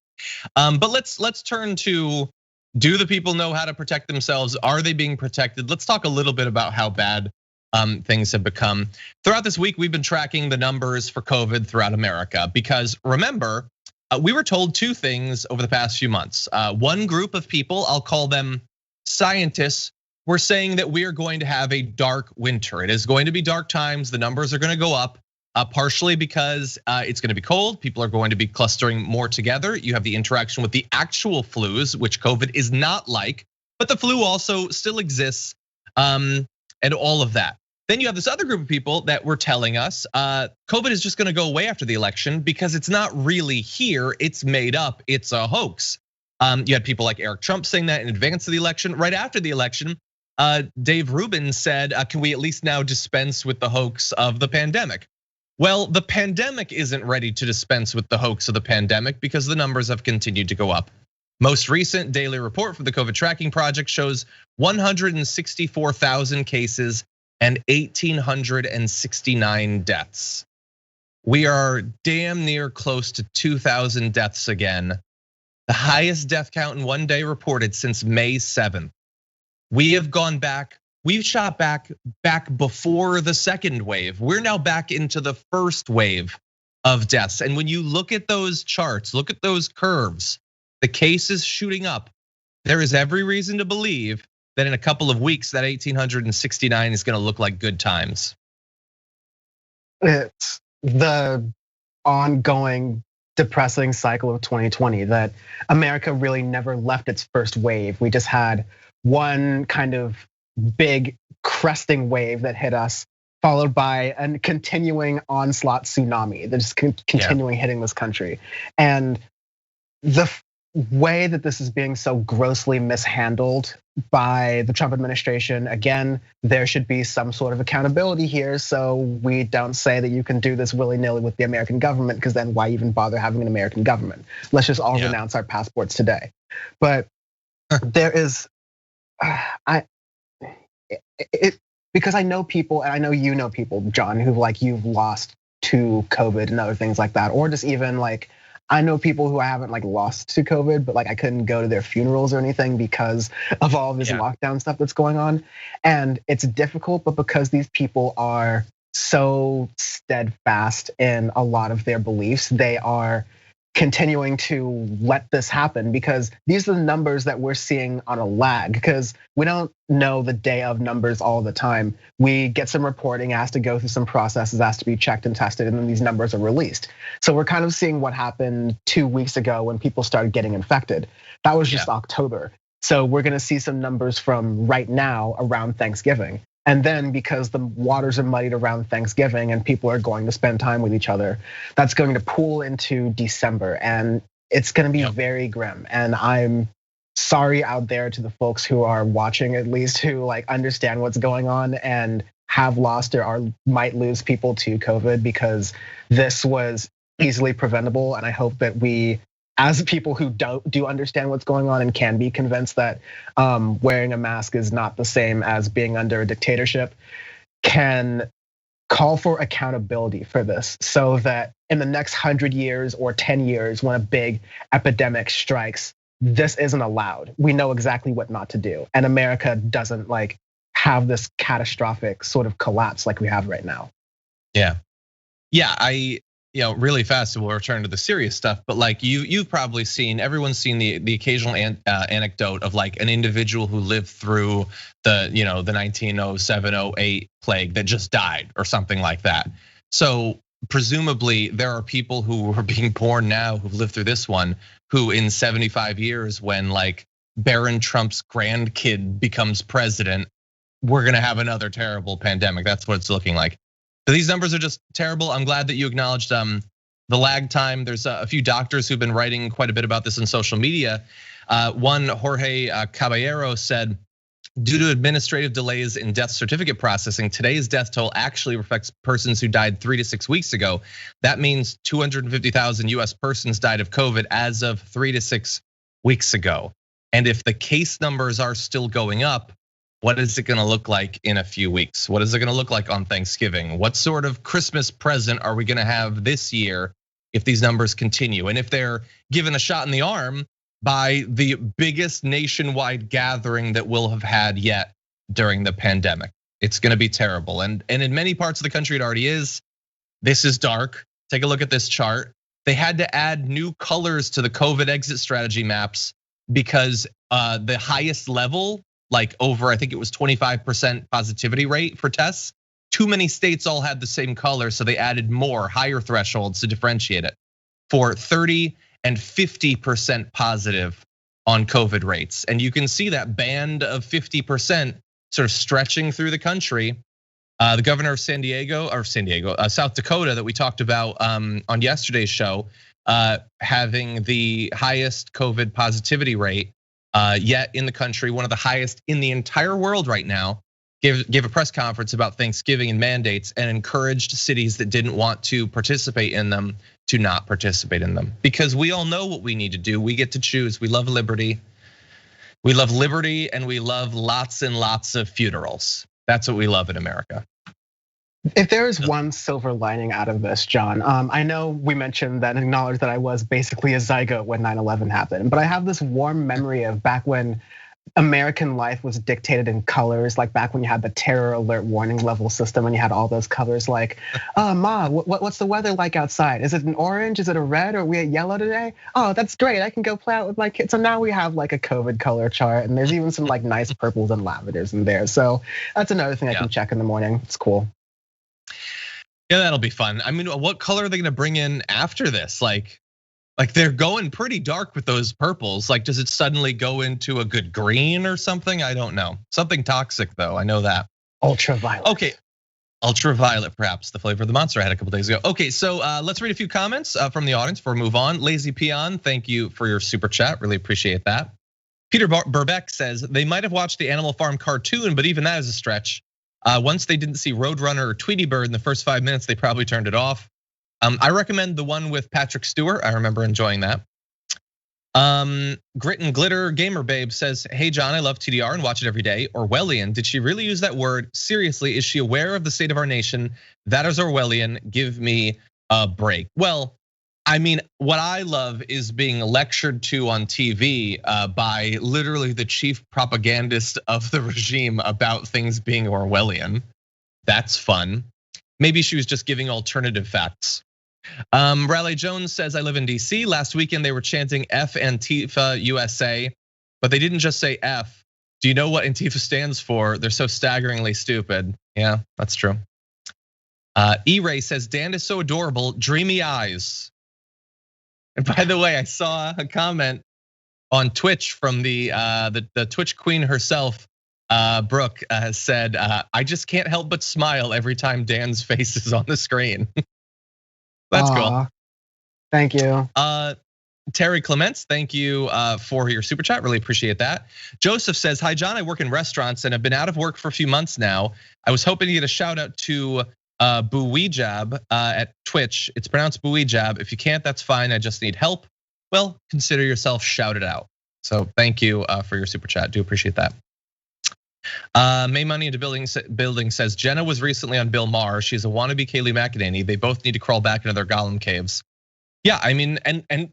But let's turn to, do the people know how to protect themselves? Are they being protected? Let's talk a little bit about how bad things have become. Throughout this week, we've been tracking the numbers for COVID throughout America, because remember, we were told two things over the past few months. One group of people, I'll call them scientists, we're saying that we are going to have a dark winter. It is going to be dark times. The numbers are going to go up, partially because it's going to be cold. People are going to be clustering more together. You have the interaction with the actual flus, which COVID is not like, but the flu also still exists, and all of that. Then you have this other group of people that were telling us COVID is just going to go away after the election because it's not really here. It's made up. It's a hoax. You had people like Eric Trump saying that in advance of the election. Right after the election, Dave Rubin said, can we at least now dispense with the hoax of the pandemic? Well, the pandemic isn't ready to dispense with the hoax of the pandemic because the numbers have continued to go up. Most recent daily report from the COVID tracking project shows 164,000 cases and 1,869 deaths. We are damn near close to 2,000 deaths again. The highest death count in one day reported since May 7th. We have gone back, we've shot back before the second wave. We're now back into the first wave of deaths. And when you look at those charts, look at those curves, the cases shooting up, there is every reason to believe that in a couple of weeks, that 1,869 is gonna look like good times.
It's the ongoing depressing cycle of 2020 that America really never left its first wave. We just had one kind of big cresting wave that hit us, followed by a continuing onslaught tsunami that is continuing hitting this country. And the way that this is being so grossly mishandled by the Trump administration, again, there should be some sort of accountability here, so we don't say that you can do this willy-nilly with the American government, because then why even bother having an American government? Let's just all renounce our passports today. But there is, because I know people, and I know you know people, John, who like you've lost to COVID and other things like that, or just even like, I know people who I haven't like lost to COVID, but like I couldn't go to their funerals or anything because of all of this lockdown stuff that's going on. And it's difficult, but because these people are so steadfast in a lot of their beliefs, they are continuing to let this happen, because these are the numbers that we're seeing on a lag, because we don't know the day of numbers all the time. We get some reporting, has to go through some processes, has to be checked and tested, and then these numbers are released. So we're kind of seeing what happened 2 weeks ago when people started getting infected. That was just October. So we're gonna see some numbers from right now around Thanksgiving. And then because the waters are muddied around Thanksgiving and people are going to spend time with each other, that's going to pool into December, and it's gonna be very grim. And I'm sorry out there to the folks who are watching, at least, who like understand what's going on and have lost or might lose people to COVID, because this was easily preventable. And I hope that we, as people who do understand what's going on and can be convinced that wearing a mask is not the same as being under a dictatorship, can call for accountability for this, so that in the next 100 years or 10 years, when a big epidemic strikes, this isn't allowed. We know exactly what not to do. And America doesn't like have this catastrophic sort of collapse like we have right now.
Yeah, really fast, and we'll return to the serious stuff. But like you've probably seen, everyone's seen the occasional anecdote of like an individual who lived through the 1907-08 plague that just died or something like that. So presumably there are people who are being born now who've lived through this one, who in 75 years, when like Barron Trump's grandkid becomes president, we're gonna have another terrible pandemic. That's what it's looking like. But these numbers are just terrible. I'm glad that you acknowledged the lag time. There's a few doctors who've been writing quite a bit about this on social media. One, Jorge Caballero, said, due to administrative delays in death certificate processing, today's death toll actually reflects persons who died 3 to 6 weeks ago. That means 250,000 US persons died of COVID as of 3 to 6 weeks ago. And if the case numbers are still going up, what is it gonna look like in a few weeks? What is it gonna look like on Thanksgiving? What sort of Christmas present are we gonna have this year if these numbers continue? And if they're given a shot in the arm by the biggest nationwide gathering that we'll have had yet during the pandemic, it's gonna be terrible. And in many parts of the country, it already is. This is dark. Take a look at this chart. They had to add new colors to the COVID exit strategy maps because the highest level, like over, I think it was 25% positivity rate for tests, too many states all had the same color, so they added more higher thresholds to differentiate it. For 30 and 50% positive on COVID rates. And you can see that band of 50% sort of stretching through the country. The governor of South Dakota that we talked about on yesterday's show, having the highest COVID positivity rate yet in the country, one of the highest in the entire world right now, gave a press conference about Thanksgiving and mandates and encouraged cities that didn't want to participate in them to not participate in them. Because we all know what we need to do. We get to choose. We love liberty. We love liberty, and we love lots and lots of funerals. That's what we love in America.
If there is one silver lining out of this, John, I know we mentioned that and acknowledged that I was basically a zygote when 9/11 happened, but I have this warm memory of back when American life was dictated in colors, like back when you had the terror alert warning level system and you had all those colors like, Ma, what's the weather like outside? Is it an orange? Is it a red? Are we at yellow today? Oh, that's great. I can go play out with my kids. So now we have like a COVID color chart, and there's even some like nice purples and lavenders in there. So that's another thing I can check in the morning. It's cool.
Yeah, that'll be fun. I mean, what color are they gonna bring in after this? Like they're going pretty dark with those purples. Like, does it suddenly go into a good green or something? I don't know. Something toxic though, I know that.
Ultraviolet.
Okay, ultraviolet, perhaps the flavor of the monster I had a couple days ago. Okay, so let's read a few comments from the audience before we move on. Lazy Peon, thank you for your super chat, really appreciate that. Peter Burbeck says, they might have watched the Animal Farm cartoon, but even that is a stretch. Once they didn't see Roadrunner or Tweety Bird in the first 5 minutes, they probably turned it off. I recommend the one with Patrick Stewart. I remember enjoying that. Grit and Glitter Gamer Babe says, hey John, I love TDR and watch it every day. Orwellian, did she really use that word? Seriously, is she aware of the state of our nation? That is Orwellian, give me a break. Well, I mean, what I love is being lectured to on TV by literally the chief propagandist of the regime about things being Orwellian. That's fun. Maybe she was just giving alternative facts. Raleigh Jones says, I live in DC. Last weekend they were chanting F Antifa USA, but they didn't just say F. Do you know what Antifa stands for? They're so staggeringly stupid. Yeah, that's true. E-Ray says, Dan is so adorable, dreamy eyes. And by the way, I saw a comment on Twitch from the Twitch queen herself, Brooke, said, I just can't help but smile every time Dan's face is on the screen. That's cool.
Thank you.
Terry Clements, thank you for your super chat. Really appreciate that. Joseph says, hi, John. I work in restaurants and have been out of work for a few months now. I was hoping to get a shout out to Buwijab at Twitch. It's pronounced Buwijab. If you can't, that's fine. I just need help. Well, consider yourself shouted out. So thank you for your super chat. Do appreciate that. May Money into Building says, Jenna was recently on Bill Maher. She's a wannabe Kayleigh McEnany. They both need to crawl back into their Gollum caves. Yeah, I mean, and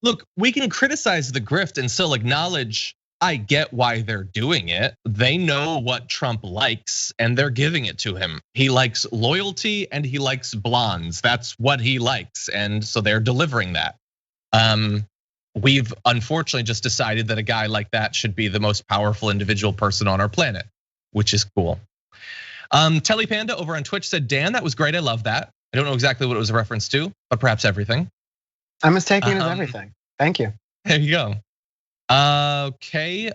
look, we can criticize the grift and still acknowledge, I get why they're doing it. They know what Trump likes and they're giving it to him. He likes loyalty and he likes blondes. That's what he likes. And so they're delivering that. We've unfortunately just decided that a guy like that should be the most powerful individual person on our planet, which is cool. Telly Panda over on Twitch said, Dan, that was great. I love that. I don't know exactly what it was a reference to, but perhaps everything.
I'm mistaking it as everything. Thank you.
There you go. Okay.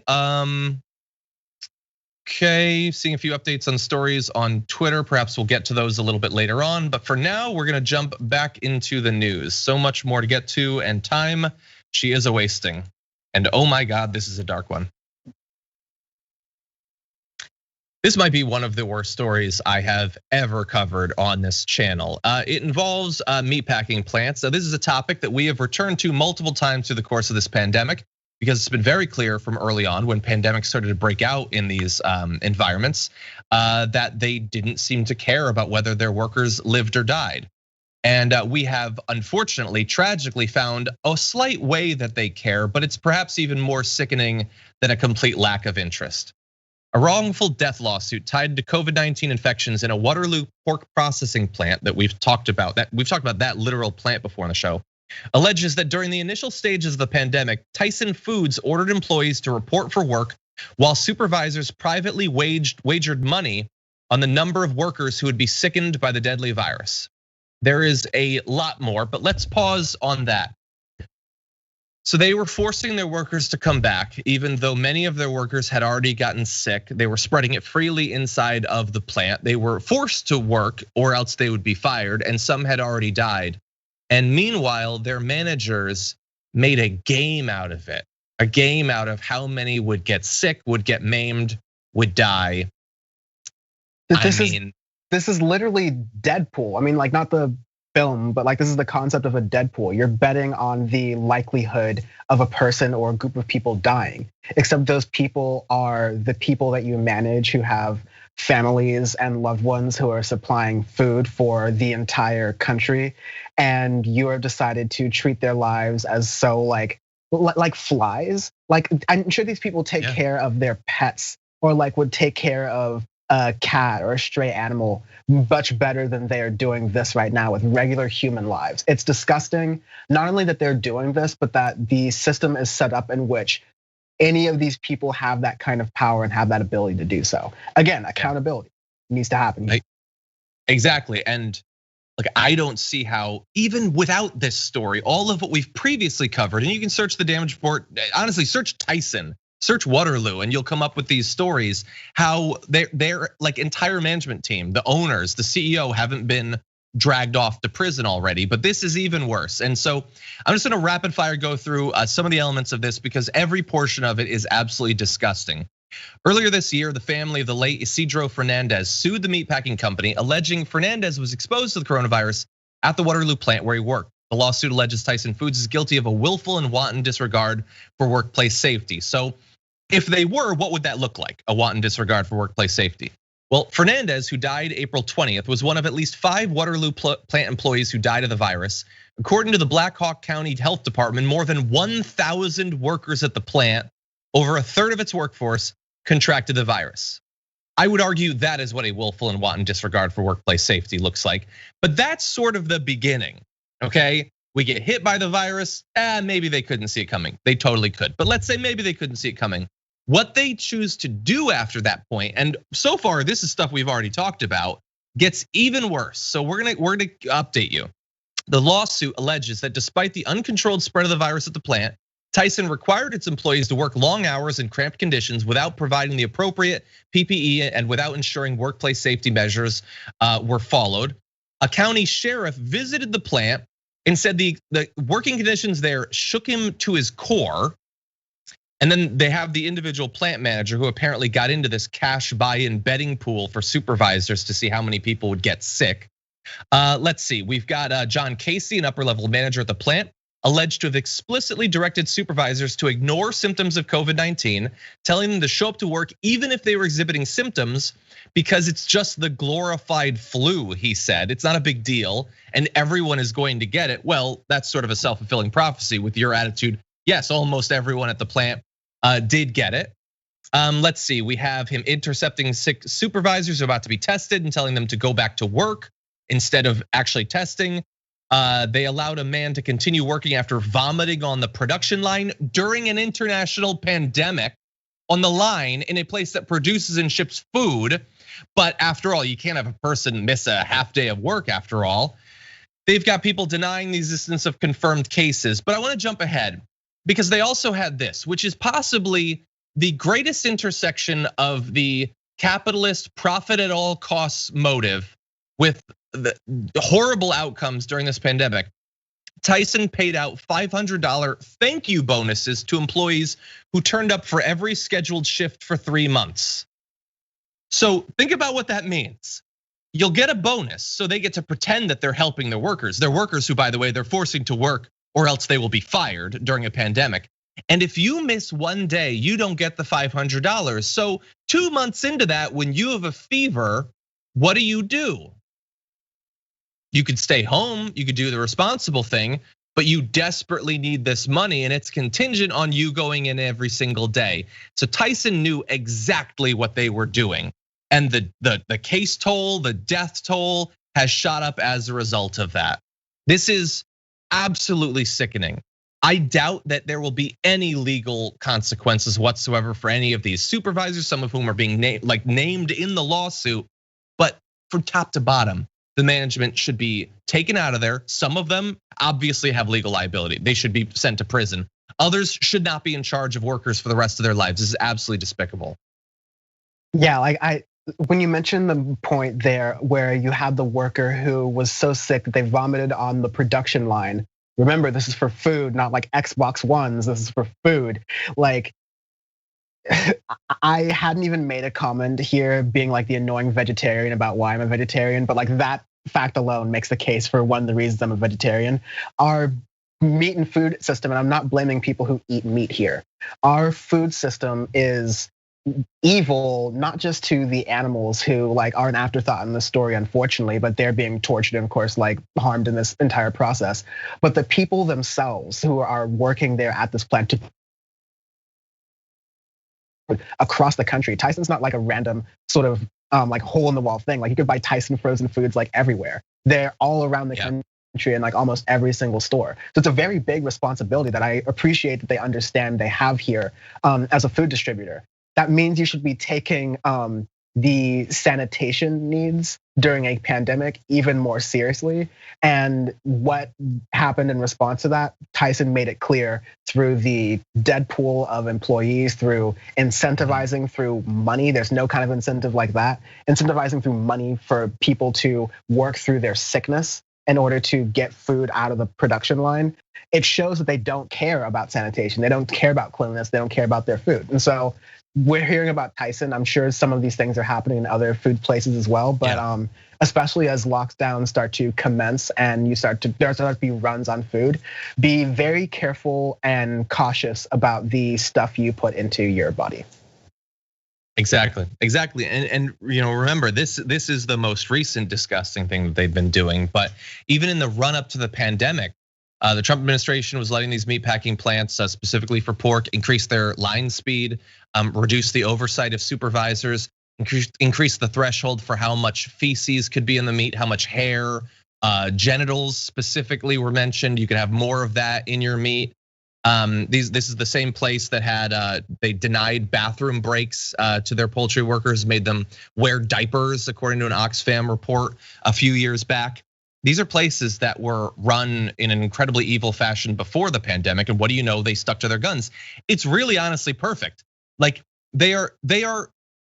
Okay, seeing a few updates on stories on Twitter. Perhaps we'll get to those a little bit later on. But for now, we're gonna jump back into the news. So much more to get to, and time she is a wasting. And oh my God, this is a dark one. This might be one of the worst stories I have ever covered on this channel. It involves meatpacking plants. So this is a topic that we have returned to multiple times through the course of this pandemic, because it's been very clear from early on when pandemics started to break out in these environments that they didn't seem to care about whether their workers lived or died. And we have unfortunately, tragically found a slight way that they care, but it's perhaps even more sickening than a complete lack of interest. A wrongful death lawsuit tied to COVID-19 infections in a Waterloo pork processing plant that we've talked about that literal plant before on the show, alleges that during the initial stages of the pandemic, Tyson Foods ordered employees to report for work while supervisors privately wagered money on the number of workers who would be sickened by the deadly virus. There is a lot more, but let's pause on that. So they were forcing their workers to come back, even though many of their workers had already gotten sick. They were spreading it freely inside of the plant. They were forced to work or else they would be fired, and some had already died. And meanwhile, their managers made a game out of it, a game out of how many would get sick, would get maimed, would die.
This is literally Deadpool. I mean, like not the film, but like this is the concept of a Deadpool. You're betting on the likelihood of a person or a group of people dying, except those people are the people that you manage who have families and loved ones who are supplying food for the entire country. And you have decided to treat their lives as so like flies. Like I'm sure these people take care of their pets or like would take care of a cat or a stray animal much better than they are doing this right now with regular human lives. It's disgusting, not only that they're doing this, but that the system is set up in which any of these people have that kind of power and have that ability to do so. Again, accountability needs to happen.
Exactly, and like I don't see how, even without this story, all of what we've previously covered, and you can search the damage report, honestly, search Tyson, search Waterloo, and you'll come up with these stories, how their like entire management team, the owners, the CEO haven't been dragged off to prison already, but this is even worse. And so I'm just gonna rapid fire go through some of the elements of this because every portion of it is absolutely disgusting. Earlier this year, the family of the late Isidro Fernandez sued the meatpacking company, alleging Fernandez was exposed to the coronavirus at the Waterloo plant where he worked. The lawsuit alleges Tyson Foods is guilty of a willful and wanton disregard for workplace safety. So if they were, what would that look like? A wanton disregard for workplace safety. Well, Fernandez, who died April 20th, was one of at least 5 Waterloo plant employees who died of the virus. According to the Black Hawk County Health Department, more than 1,000 workers at the plant, over a third of its workforce, contracted the virus. I would argue that is what a willful and wanton disregard for workplace safety looks like. But that's sort of the beginning, okay? We get hit by the virus, maybe they couldn't see it coming. They totally could, but let's say maybe they couldn't see it coming. What they choose to do after that point, and so far this is stuff we've already talked about, gets even worse. So we're gonna update you. The lawsuit alleges that despite the uncontrolled spread of the virus at the plant, Tyson required its employees to work long hours in cramped conditions without providing the appropriate PPE and without ensuring workplace safety measures were followed. A county sheriff visited the plant Instead, the working conditions there shook him to his core. And then they have the individual plant manager who apparently got into this cash buy-in betting pool for supervisors to see how many people would get sick. Let's see, we've got John Casey, an upper level manager at the plant, alleged to have explicitly directed supervisors to ignore symptoms of COVID-19, telling them to show up to work even if they were exhibiting symptoms because it's just the glorified flu, he said. It's not a big deal and everyone is going to get it. Well, that's sort of a self-fulfilling prophecy with your attitude. Yes, almost everyone at the plant did get it. Let's see, we have him intercepting sick supervisors who are about to be tested and telling them to go back to work instead of actually testing. They allowed a man to continue working after vomiting on the production line during an international pandemic on the line in a place that produces and ships food. But after all, you can't have a person miss a half day of work after all. They've got people denying the existence of confirmed cases, but I wanna jump ahead because they also had this, which is possibly the greatest intersection of the capitalist profit at all costs motive with the horrible outcomes during this pandemic. Tyson paid out $500 thank you bonuses to employees who turned up for every scheduled shift for 3 months. So think about what that means. You'll get a bonus, so they get to pretend that they're helping their workers. They're workers who, by the way, they're forcing to work or else they will be fired during a pandemic. And if you miss one day, you don't get the $500. So 2 months into that, when you have a fever, what do? You could stay home, you could do the responsible thing, but you desperately need this money and it's contingent on you going in every single day. So Tyson knew exactly what they were doing. And the case toll, the death toll has shot up as a result of that. This is absolutely sickening. I doubt that there will be any legal consequences whatsoever for any of these supervisors, some of whom are being named in the lawsuit, but from top to bottom, the management should be taken out of there. Some of them obviously have legal liability. They should be sent to prison. Others should not be in charge of workers for the rest of their lives. This is absolutely despicable.
Yeah, when you mentioned the point there where you had the worker who was so sick that they vomited on the production line. Remember, this is for food, not like Xbox Ones. This is for food. Like, I hadn't even made a comment here being like the annoying vegetarian about why I'm a vegetarian, but like that fact alone makes the case for one of the reasons I'm a vegetarian. Our meat and food system, and I'm not blaming people who eat meat here. Our food system is evil, not just to the animals who like are an afterthought in the story, unfortunately, but they're being tortured and of course like harmed in this entire process. But the people themselves who are working there at this plant across the country. Tyson's not like a random sort of like hole in the wall thing. Like you could buy Tyson frozen foods like everywhere. They're all around the country in like almost every single store. So it's a very big responsibility that I appreciate that they understand they have here as a food distributor. That means you should be taking the sanitation needs during a pandemic even more seriously. And what happened in response to that, Tyson made it clear through the Deadpool of employees, through incentivizing through money. There's no kind of incentive like that. Incentivizing through money for people to work through their sickness in order to get food out of the production line. It shows that they don't care about sanitation. They don't care about cleanliness. They don't care about their food. And so we're hearing about Tyson. I'm sure some of these things are happening in other food places as well, but especially as lockdowns start to commence and there start to be runs on food, be very careful and cautious about the stuff you put into your body.
Exactly. And remember, this is the most recent disgusting thing that they've been doing. But even in the run up to the pandemic, the Trump administration was letting these meatpacking plants, specifically for pork, increase their line speed, reduce the oversight of supervisors, increase the threshold for how much feces could be in the meat, how much hair, genitals specifically were mentioned. You could have more of that in your meat. This is the same place that had they denied bathroom breaks to their poultry workers, made them wear diapers, according to an Oxfam report a few years back. These are places that were run in an incredibly evil fashion before the pandemic, and what do you know? They stuck to their guns. It's really honestly perfect. Like they are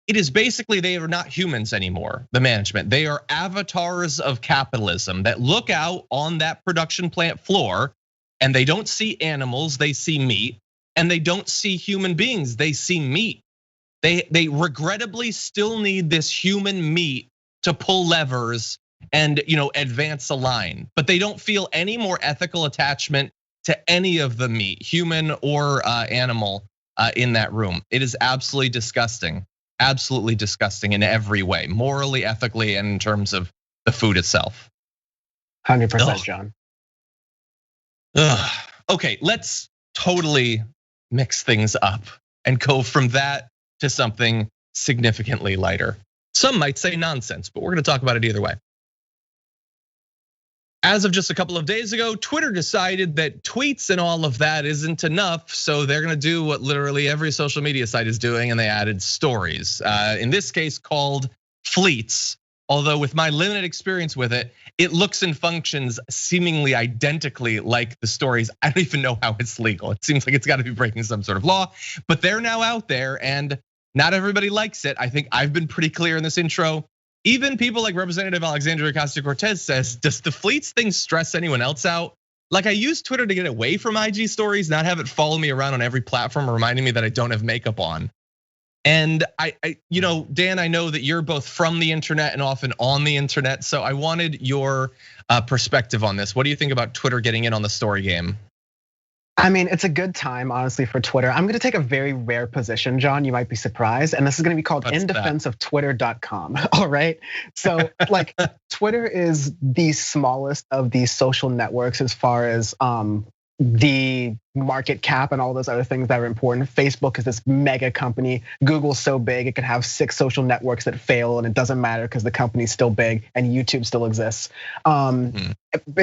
it is basically they are not humans anymore, the management. They are avatars of capitalism that look out on that production plant floor and they don't see animals, they see meat, and they don't see human beings, they see meat. They regrettably still need this human meat to pull levers and advance a line, but they don't feel any more ethical attachment to any of the meat, human or animal, in that room. It is absolutely disgusting in every way, morally, ethically, and in terms of the food itself.
100%, John.
Okay, let's totally mix things up and go from that to something significantly lighter. Some might say nonsense, but we're gonna talk about it either way. As of just a couple of days ago, Twitter decided that tweets and all of that isn't enough, so they're gonna do what literally every social media site is doing, and they added stories. In this case, called fleets. Although with my limited experience with it, it looks and functions seemingly identically like the stories. I don't even know how it's legal. It seems like it's got to be breaking some sort of law, but they're now out there and not everybody likes it. I think I've been pretty clear in this intro. Even people like Representative Alexandria Ocasio-Cortez says, does the fleets thing stress anyone else out? Like I use Twitter to get away from IG stories, not have it follow me around on every platform, reminding me that I don't have makeup on. And Dan, I know that you're both from the internet and often on the internet, so I wanted your perspective on this. What do you think about Twitter getting in on the story game?
I mean, it's a good time, honestly, for Twitter. I'm gonna take a very rare position, John. You might be surprised, and this is gonna be called In Defense of Twitter.com. All right. So, like, Twitter is the smallest of these social networks as far as the market cap and all those other things that are important. Facebook is this mega company. Google's so big, it could have 6 social networks that fail and it doesn't matter because the company's still big and YouTube still exists. And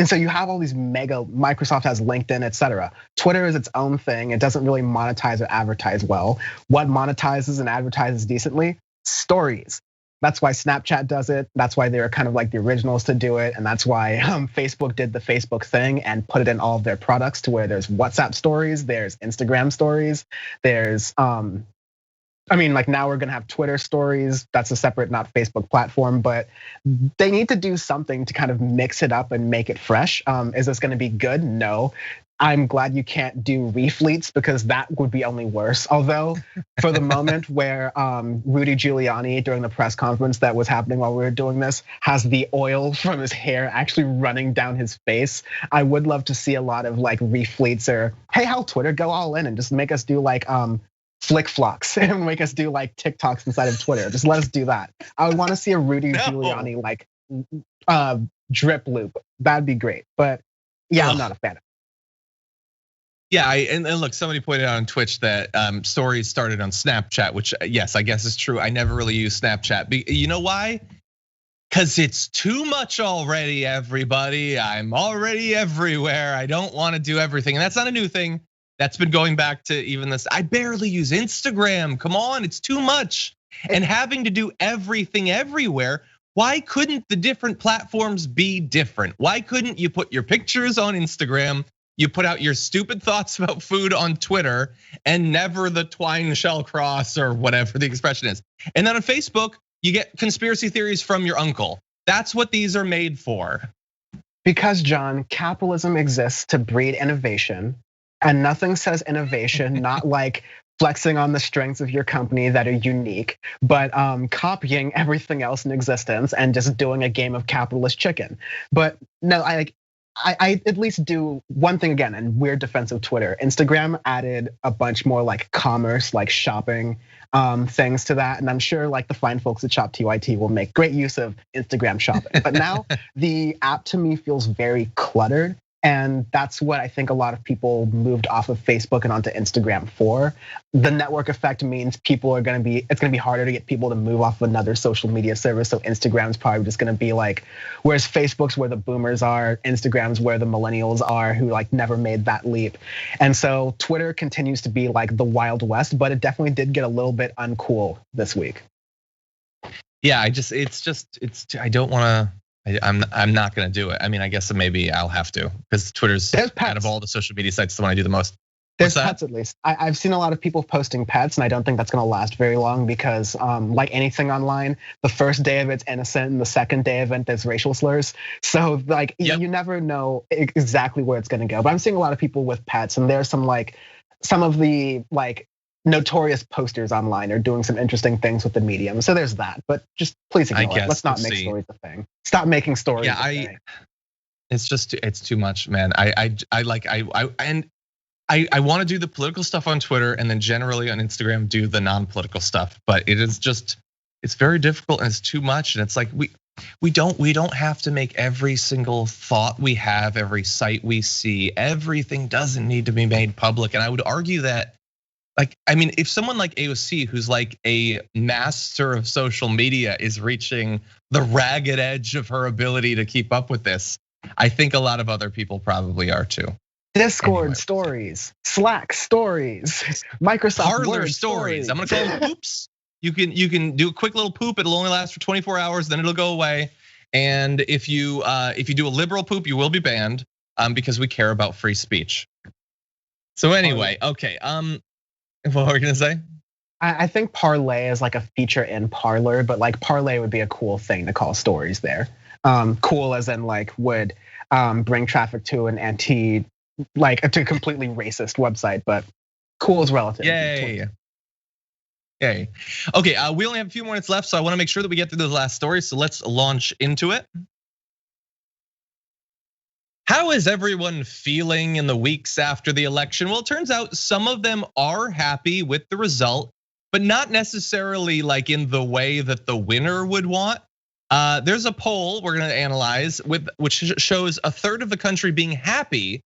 so you have all these mega, Microsoft has LinkedIn, etc. Twitter is its own thing. It doesn't really monetize or advertise well. What monetizes and advertises decently? Stories. That's why Snapchat does it. That's why they're kind of like the originals to do it. And that's why Facebook did the Facebook thing and put it in all of their products to where there's WhatsApp stories, there's Instagram stories, there's, like now we're gonna have Twitter stories. That's a separate, not Facebook platform, but they need to do something to kind of mix it up and make it fresh. Is this gonna be good? No. I'm glad you can't do refleets because that would be only worse. Although for the moment where Rudy Giuliani during the press conference that was happening while we were doing this has the oil from his hair actually running down his face, I would love to see a lot of like refleets or, hey, how Twitter go all in and just make us do like flick flocks and make us do like TikToks inside of Twitter. Just let us do that. I would want to see a Rudy Giuliani like drip loop. That'd be great. But yeah, I'm not a fan of it.
Yeah, and look, somebody pointed out on Twitch that stories started on Snapchat, which yes, I guess is true. I never really use Snapchat. You know why? Because it's too much already, everybody. I'm already everywhere. I don't want to do everything. And that's not a new thing. That's been going back to even this. I barely use Instagram. Come on, it's too much. And having to do everything everywhere, why couldn't the different platforms be different? Why couldn't you put your pictures on Instagram? You put out your stupid thoughts about food on Twitter and never the twine shall cross or whatever the expression is. And then on Facebook, you get conspiracy theories from your uncle. That's what these are made for.
Because John, capitalism exists to breed innovation, and nothing says innovation, not like flexing on the strengths of your company that are unique, but copying everything else in existence and just doing a game of capitalist chicken. But no, I at least do one thing again, in weird defense of Twitter. Instagram added a bunch more like commerce, like shopping things to that. And I'm sure like the fine folks at Shop TYT will make great use of Instagram shopping. But now the app to me feels very cluttered. And that's what I think a lot of people moved off of Facebook and onto Instagram for. The network effect means it's gonna be harder to get people to move off of another social media service. So Instagram's probably just gonna be like, whereas Facebook's where the boomers are, Instagram's where the millennials are who like never made that leap. And so Twitter continues to be like the Wild West, but it definitely did get a little bit uncool this week.
Yeah, I don't wanna. I'm not gonna do it. I mean, I guess maybe I'll have to because Twitter's out of all the social media sites the one I do the most.
There's pets at least. I've seen a lot of people posting pets, and I don't think that's gonna last very long because like anything online, the first day of it's innocent and the second day of it there's racial slurs. So like you never know exactly where it's gonna go. But I'm seeing a lot of people with pets, and there's some of the notorious posters online are doing some interesting things with the medium. So there's that, but just please ignore it. Let's not make stories a thing. Stop making stories a thing.
It's just, it's too much, man. I want to do the political stuff on Twitter and then generally on Instagram do the non-political stuff, but it is just, it's very difficult and it's too much. And it's like, we don't have to make every single thought we have, every site we see, everything doesn't need to be made public. And I would argue that, like, I mean, if someone like AOC, who's like a master of social media, is reaching the ragged edge of her ability to keep up with this, I think a lot of other people probably are too.
Discord stories, Slack stories, Microsoft
Parler
Word
stories. I'm gonna call them poops. You can do a quick little poop. It'll only last for 24 hours, then it'll go away. And if you do a liberal poop, you will be banned because we care about free speech. So anyway, okay. What were we gonna say?
I think parlay is like a feature in Parler, but like parlay would be a cool thing to call stories there. Cool as in like would bring traffic to an to a completely racist website, but cool is relative.
Yay. Yay. Okay, we only have a few minutes left, so I wanna make sure that we get through those last stories, so let's launch into it. How is everyone feeling in the weeks after the election? Well, it turns out some of them are happy with the result, but not necessarily like in the way that the winner would want. There's a poll we're gonna analyze which shows a third of the country being happy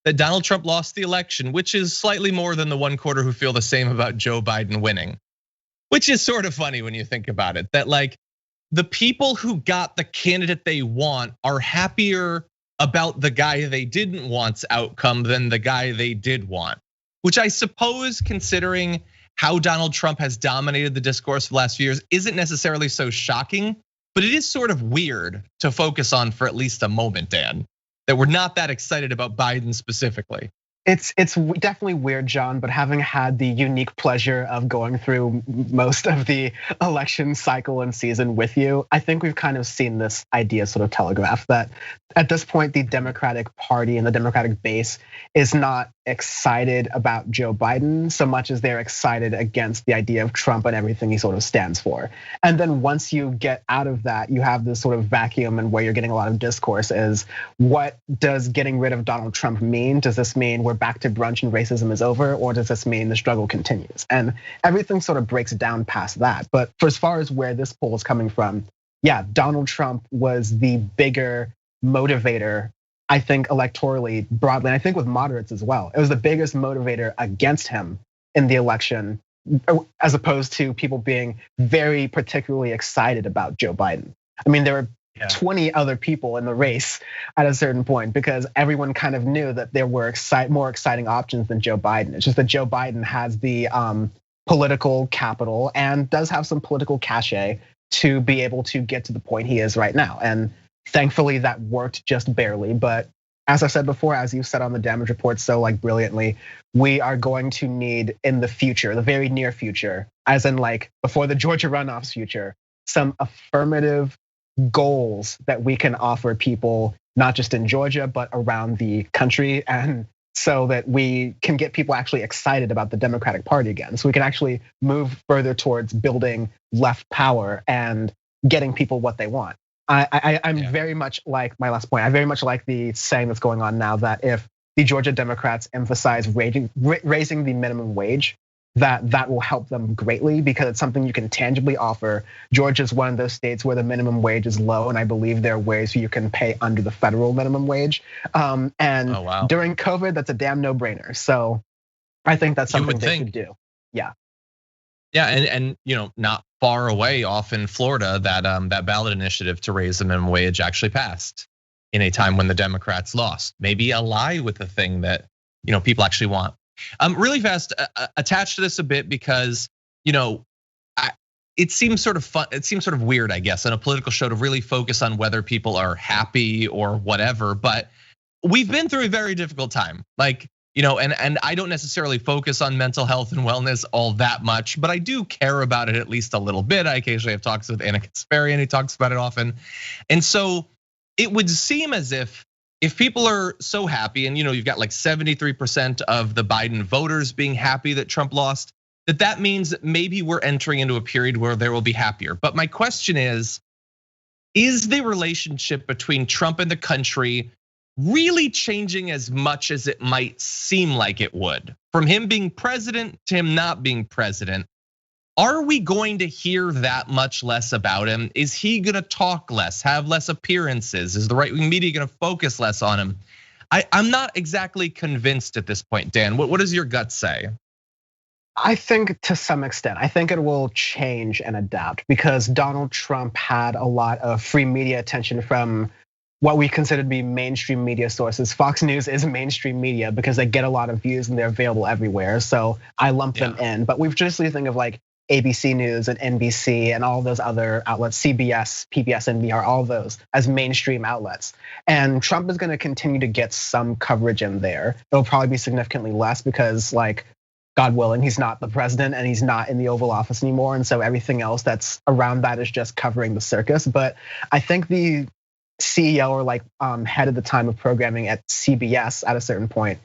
that Donald Trump lost the election, which is slightly more than the 1/4 who feel the same about Joe Biden winning. Which is sort of funny when you think about it, that like the people who got the candidate they want are happier about the guy they didn't want's outcome than the guy they did want. Which I suppose, considering how Donald Trump has dominated the discourse for the last few years, isn't necessarily so shocking, but it is sort of weird to focus on for at least a moment, Dan, that we're not that excited about Biden specifically.
It's definitely weird, John, but having had the unique pleasure of going through most of the election cycle and season with you, I think we've kind of seen this idea sort of telegraphed that at this point, the Democratic Party and the Democratic base is not excited about Joe Biden so much as they're excited against the idea of Trump and everything he sort of stands for. And then once you get out of that, you have this sort of vacuum and where you're getting a lot of discourse is, what does getting rid of Donald Trump mean? Does this mean we're back to brunch and racism is over? Or does this mean the struggle continues? And everything sort of breaks down past that. But for as far as where this poll is coming from, yeah, Donald Trump was the bigger motivator, I think electorally broadly, and I think with moderates as well. It was the biggest motivator against him in the election, as opposed to people being very particularly excited about Joe Biden. I mean, there were 20 other people in the race at a certain point because everyone kind of knew that there were more exciting options than Joe Biden. It's just that Joe Biden has the political capital and does have some political cachet to be able to get to the point he is right now. And thankfully that worked just barely, but as I said before, as you said on the damage report so like brilliantly, we are going to need in the future, the very near future, as in like before the Georgia runoff's future, some affirmative goals that we can offer people, not just in Georgia, but around the country. And so that we can get people actually excited about the Democratic Party again. So we can actually move further towards building left power and getting people what they want. I'm very much like my last point. I very much like the saying that's going on now that if the Georgia Democrats emphasize raising the minimum wage, that will help them greatly because it's something you can tangibly offer. Georgia is one of those states where the minimum wage is low, and I believe there are ways you can pay under the federal minimum wage. And during COVID, that's a damn no-brainer. So I think that's something they should do. Yeah.
Yeah, and not far away off in Florida, that ballot initiative to raise the minimum wage actually passed in a time when the Democrats lost. Maybe ally with the thing that people actually want. Really fast, attached to this a bit because it seems sort of fun. It seems sort of weird, I guess, on a political show to really focus on whether people are happy or whatever. But we've been through a very difficult time. Like And I don't necessarily focus on mental health and wellness all that much, but I do care about it at least a little bit. I occasionally have talks with Anna Kasparian, who talks about it often. And so it would seem as if people are so happy, and you've got like 73% of the Biden voters being happy that Trump lost, that means that maybe we're entering into a period where there will be happier. But my question is the relationship between Trump and the country really changing as much as it might seem like it would? From him being president to him not being president, are we going to hear that much less about him? Is he gonna talk less, have less appearances? Is the right-wing media gonna focus less on him? I'm not exactly convinced at this point, Dan. What does your gut say?
I think to some extent, I think it will change and adapt because Donald Trump had a lot of free media attention from what we consider to be mainstream media sources. Fox News is mainstream media because they get a lot of views and they're available everywhere. So I lump them in, but we've traditionally think of like ABC News and NBC and all those other outlets, CBS, PBS, NPR, all those as mainstream outlets. And Trump is gonna continue to get some coverage in there. It'll probably be significantly less because like, God willing, he's not the president and he's not in the Oval Office anymore. And so everything else that's around that is just covering the circus. But I think the CEO or like head of the time of programming at CBS at a certain point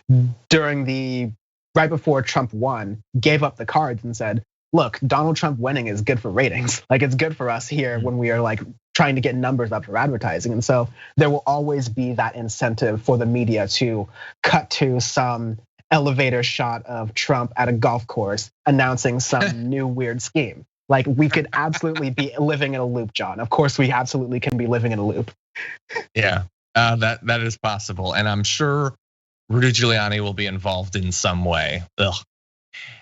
right before Trump won, gave up the cards and said, look, Donald Trump winning is good for ratings. Like it's good for us here when we are like trying to get numbers up for advertising. And so there will always be that incentive for the media to cut to some elevator shot of Trump at a golf course announcing some new weird scheme. Like we could absolutely be living in a loop, John. Of course, we absolutely can be living in a loop.
Yeah, that is possible, and I'm sure Rudy Giuliani will be involved in some way. Ugh.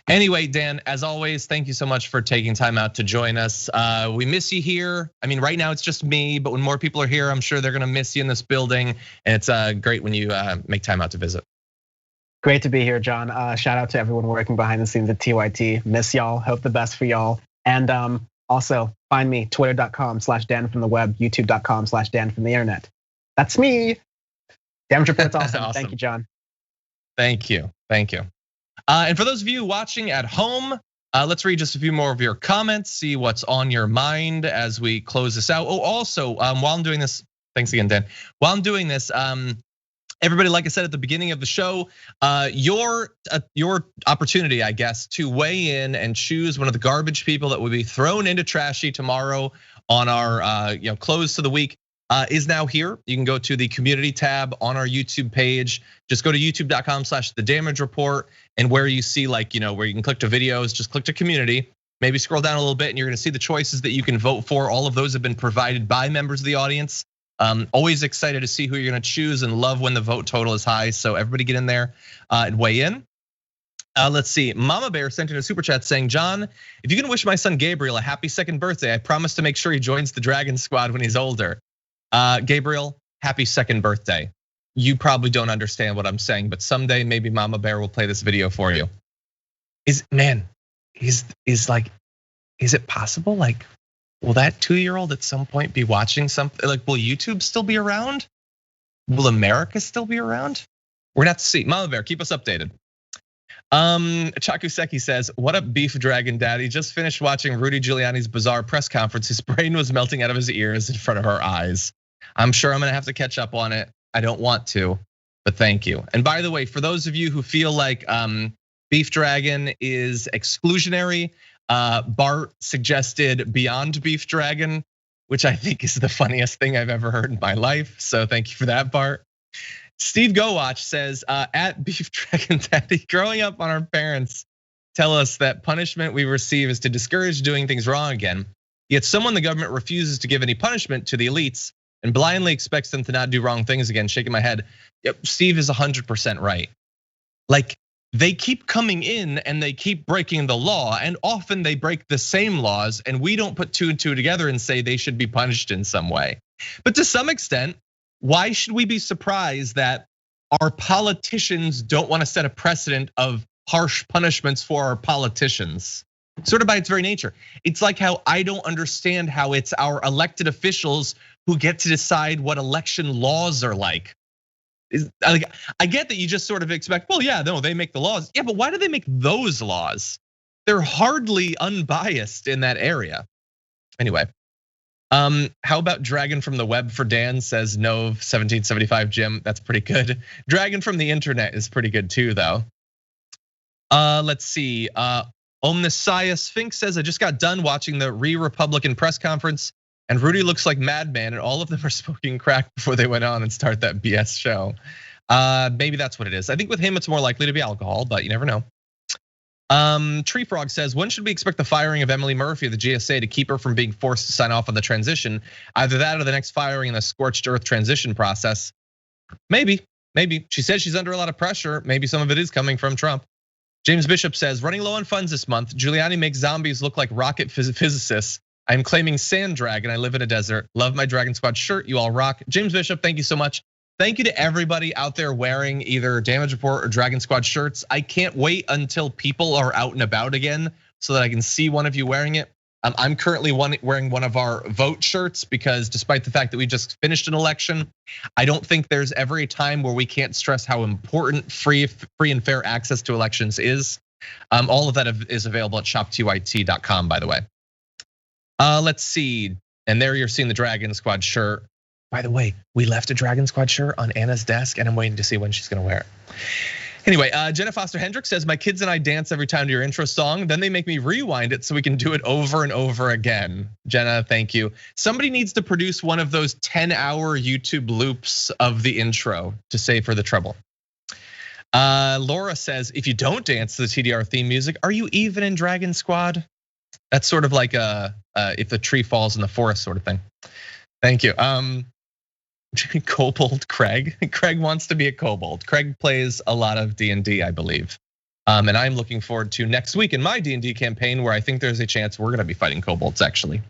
Anyway, Dan, as always, thank you so much for taking time out to join us. We miss you here. I mean, right now it's just me, but when more people are here, I'm sure they're gonna miss you in this building. And it's great when you make time out to visit.
Great to be here, John. Shout out to everyone working behind the scenes at TYT. Miss y'all. Hope the best for y'all. And also find me twitter.com/danfromtheweb, youtube.com/danfromtheinternet. That's me. Damage Report's awesome. Thank you, John.
Thank you. And for those of you watching at home, let's read just a few more of your comments, see what's on your mind as we close this out. Oh, also, while I'm doing this, thanks again, Dan. While I'm doing this, everybody, like I said at the beginning of the show, your opportunity, I guess, to weigh in and choose one of the garbage people that will be thrown into Trashy tomorrow on our close to the week is now here. You can go to the community tab on our YouTube page. Just go to youtube.com/thedamagereport, and where you see where you can click to videos, just click to community. Maybe scroll down a little bit, and you're gonna see the choices that you can vote for. All of those have been provided by members of the audience. Always excited to see who you're gonna choose and love when the vote total is high. So everybody get in there and weigh in. Let's see, Mama Bear sent in a super chat saying, John, if you can wish my son Gabriel a happy second birthday, I promise to make sure he joins the Dragon Squad when he's older. Gabriel, happy second birthday. You probably don't understand what I'm saying, but someday maybe Mama Bear will play this video for you. Is it possible? Like, will that 2-year-old at some point be watching something? Like, will YouTube still be around? Will America still be around? We're gonna have to see. Mama Bear, keep us updated. Chakuseki says, what up, Beef Dragon Daddy? Just finished watching Rudy Giuliani's bizarre press conference. His brain was melting out of his ears in front of our eyes. I'm sure I'm gonna have to catch up on it. I don't want to, but thank you. And by the way, for those of you who feel like Beef Dragon is exclusionary, Bart suggested Beyond Beef Dragon, which I think is the funniest thing I've ever heard in my life. So thank you for that, Bart. Steve Go Watch says, at Beef Dragon Daddy, growing up on our parents tell us that punishment we receive is to discourage doing things wrong again. Yet someone the government refuses to give any punishment to the elites and blindly expects them to not do wrong things again. Shaking my head. Yep, Steve is 100% right. Like, they keep coming in and they keep breaking the law, and often they break the same laws, and we don't put 2 and 2 together and say they should be punished in some way. But to some extent, why should we be surprised that our politicians don't want to set a precedent of harsh punishments for our politicians? Sort of by its very nature. It's like how I don't understand how it's our elected officials who get to decide what election laws are like. I get that you just sort of expect, well, yeah, no, they make the laws. Yeah, but why do they make those laws? They're hardly unbiased in that area. Anyway, how about Dragon from the Web for Dan, says Nove 1775 Jim. That's pretty good. Dragon from the internet is pretty good too, though. Let's see. Omnissiah Sphinx says, I just got done watching the Republican press conference, and Rudy looks like Madman, and all of them are smoking crack before they went on and start that BS show. Maybe that's what it is. I think with him, it's more likely to be alcohol, but you never know. Tree Frog says, when should we expect the firing of Emily Murphy of the GSA to keep her from being forced to sign off on the transition? Either that or the next firing in the scorched earth transition process. Maybe. She says she's under a lot of pressure. Maybe some of it is coming from Trump. James Bishop says, running low on funds this month. Giuliani makes zombies look like rocket physicists. I'm claiming sand dragon. I live in a desert. Love my Dragon Squad shirt. You all rock. James Bishop, thank you so much. Thank you to everybody out there wearing either Damage Report or Dragon Squad shirts. I can't wait until people are out and about again so that I can see one of you wearing it. I'm currently wearing one of our vote shirts because despite the fact that we just finished an election, I don't think there's ever a time where we can't stress how important free and fair access to elections is. All of that is available at shoptyt.com, by the way. Let's see, and there you're seeing the Dragon Squad shirt. By the way, we left a Dragon Squad shirt on Anna's desk, and I'm waiting to see when she's gonna wear it. Anyway, Jenna Foster Hendricks says, my kids and I dance every time to your intro song. Then they make me rewind it so we can do it over and over again. Jenna, thank you. Somebody needs to produce one of those 10-hour YouTube loops of the intro to save for the trouble. Laura says, if you don't dance to the TDR theme music, are you even in Dragon Squad? That's sort of like if the tree falls in the forest sort of thing. Thank you. Kobold Craig. Craig wants to be a kobold. Craig plays a lot of D&D, I believe. And I'm looking forward to next week in my D&D campaign where I think there's a chance we're gonna be fighting kobolds actually.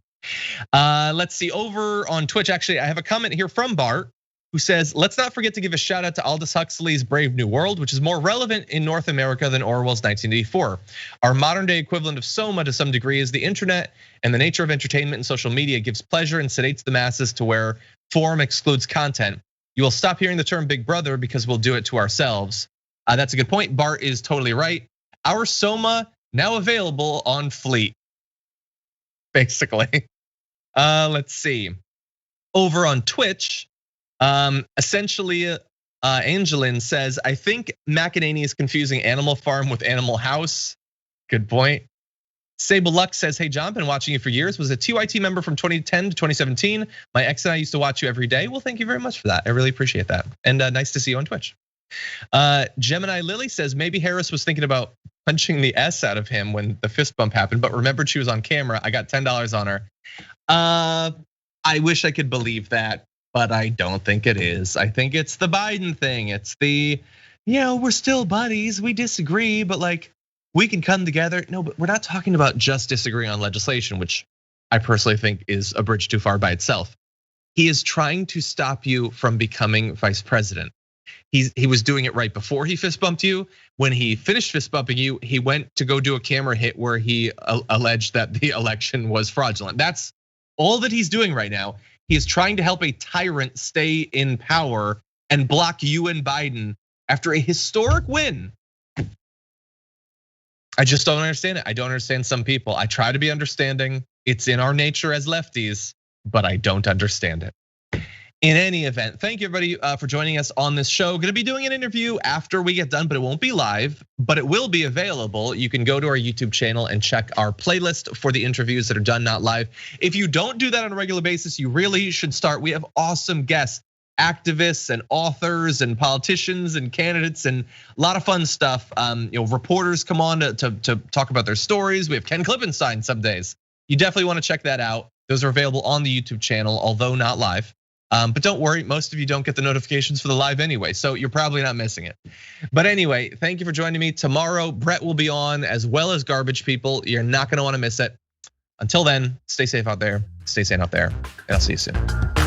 Let's see, over on Twitch, actually, I have a comment here from Bart who says, let's not forget to give a shout out to Aldous Huxley's Brave New World, which is more relevant in North America than Orwell's 1984. Our modern day equivalent of Soma to some degree is the internet, and the nature of entertainment and social media gives pleasure and sedates the masses to where form excludes content. You will stop hearing the term Big Brother because we'll do it to ourselves. That's a good point. Bart is totally right. Our Soma now available on Fleet, basically. Let's see. Over on Twitch, essentially, Angelin says, I think McEnany is confusing Animal Farm with Animal House. Good point. Sable Luck says, hey John, been watching you for years. Was a TYT member from 2010 to 2017. My ex and I used to watch you every day. Well, thank you very much for that. I really appreciate that. And nice to see you on Twitch. Gemini Lily says, maybe Harris was thinking about punching the S out of him when the fist bump happened, but remembered she was on camera. I got $10 on her. I wish I could believe that, but I don't think it is. I think it's the Biden thing. It's the, we're still buddies. We disagree, but like, we can come together. No, but we're not talking about just disagreeing on legislation, which I personally think is a bridge too far by itself. He is trying to stop you from becoming vice president. He was doing it right before he fist bumped you. When he finished fist bumping you, he went to go do a camera hit where he alleged that the election was fraudulent. That's all that he's doing right now. He is trying to help a tyrant stay in power and block you and Biden after a historic win. I just don't understand it. I don't understand some people. I try to be understanding. It's in our nature as lefties, but I don't understand it. In any event, thank you everybody for joining us on this show. Gonna be doing an interview after we get done, but it won't be live, but it will be available. You can go to our YouTube channel and check our playlist for the interviews that are done, not live. If you don't do that on a regular basis, you really should start. We have awesome guests, activists and authors and politicians and candidates and a lot of fun stuff. Reporters come on to talk about their stories. We have Ken Klippenstein some days. You definitely want to check that out. Those are available on the YouTube channel, although not live. But don't worry, most of you don't get the notifications for the live anyway, so you're probably not missing it. But anyway, thank you for joining me. Tomorrow, Brett will be on as well as Garbage People. You're not gonna wanna miss it. Until then, stay safe out there, stay sane out there, and I'll see you soon.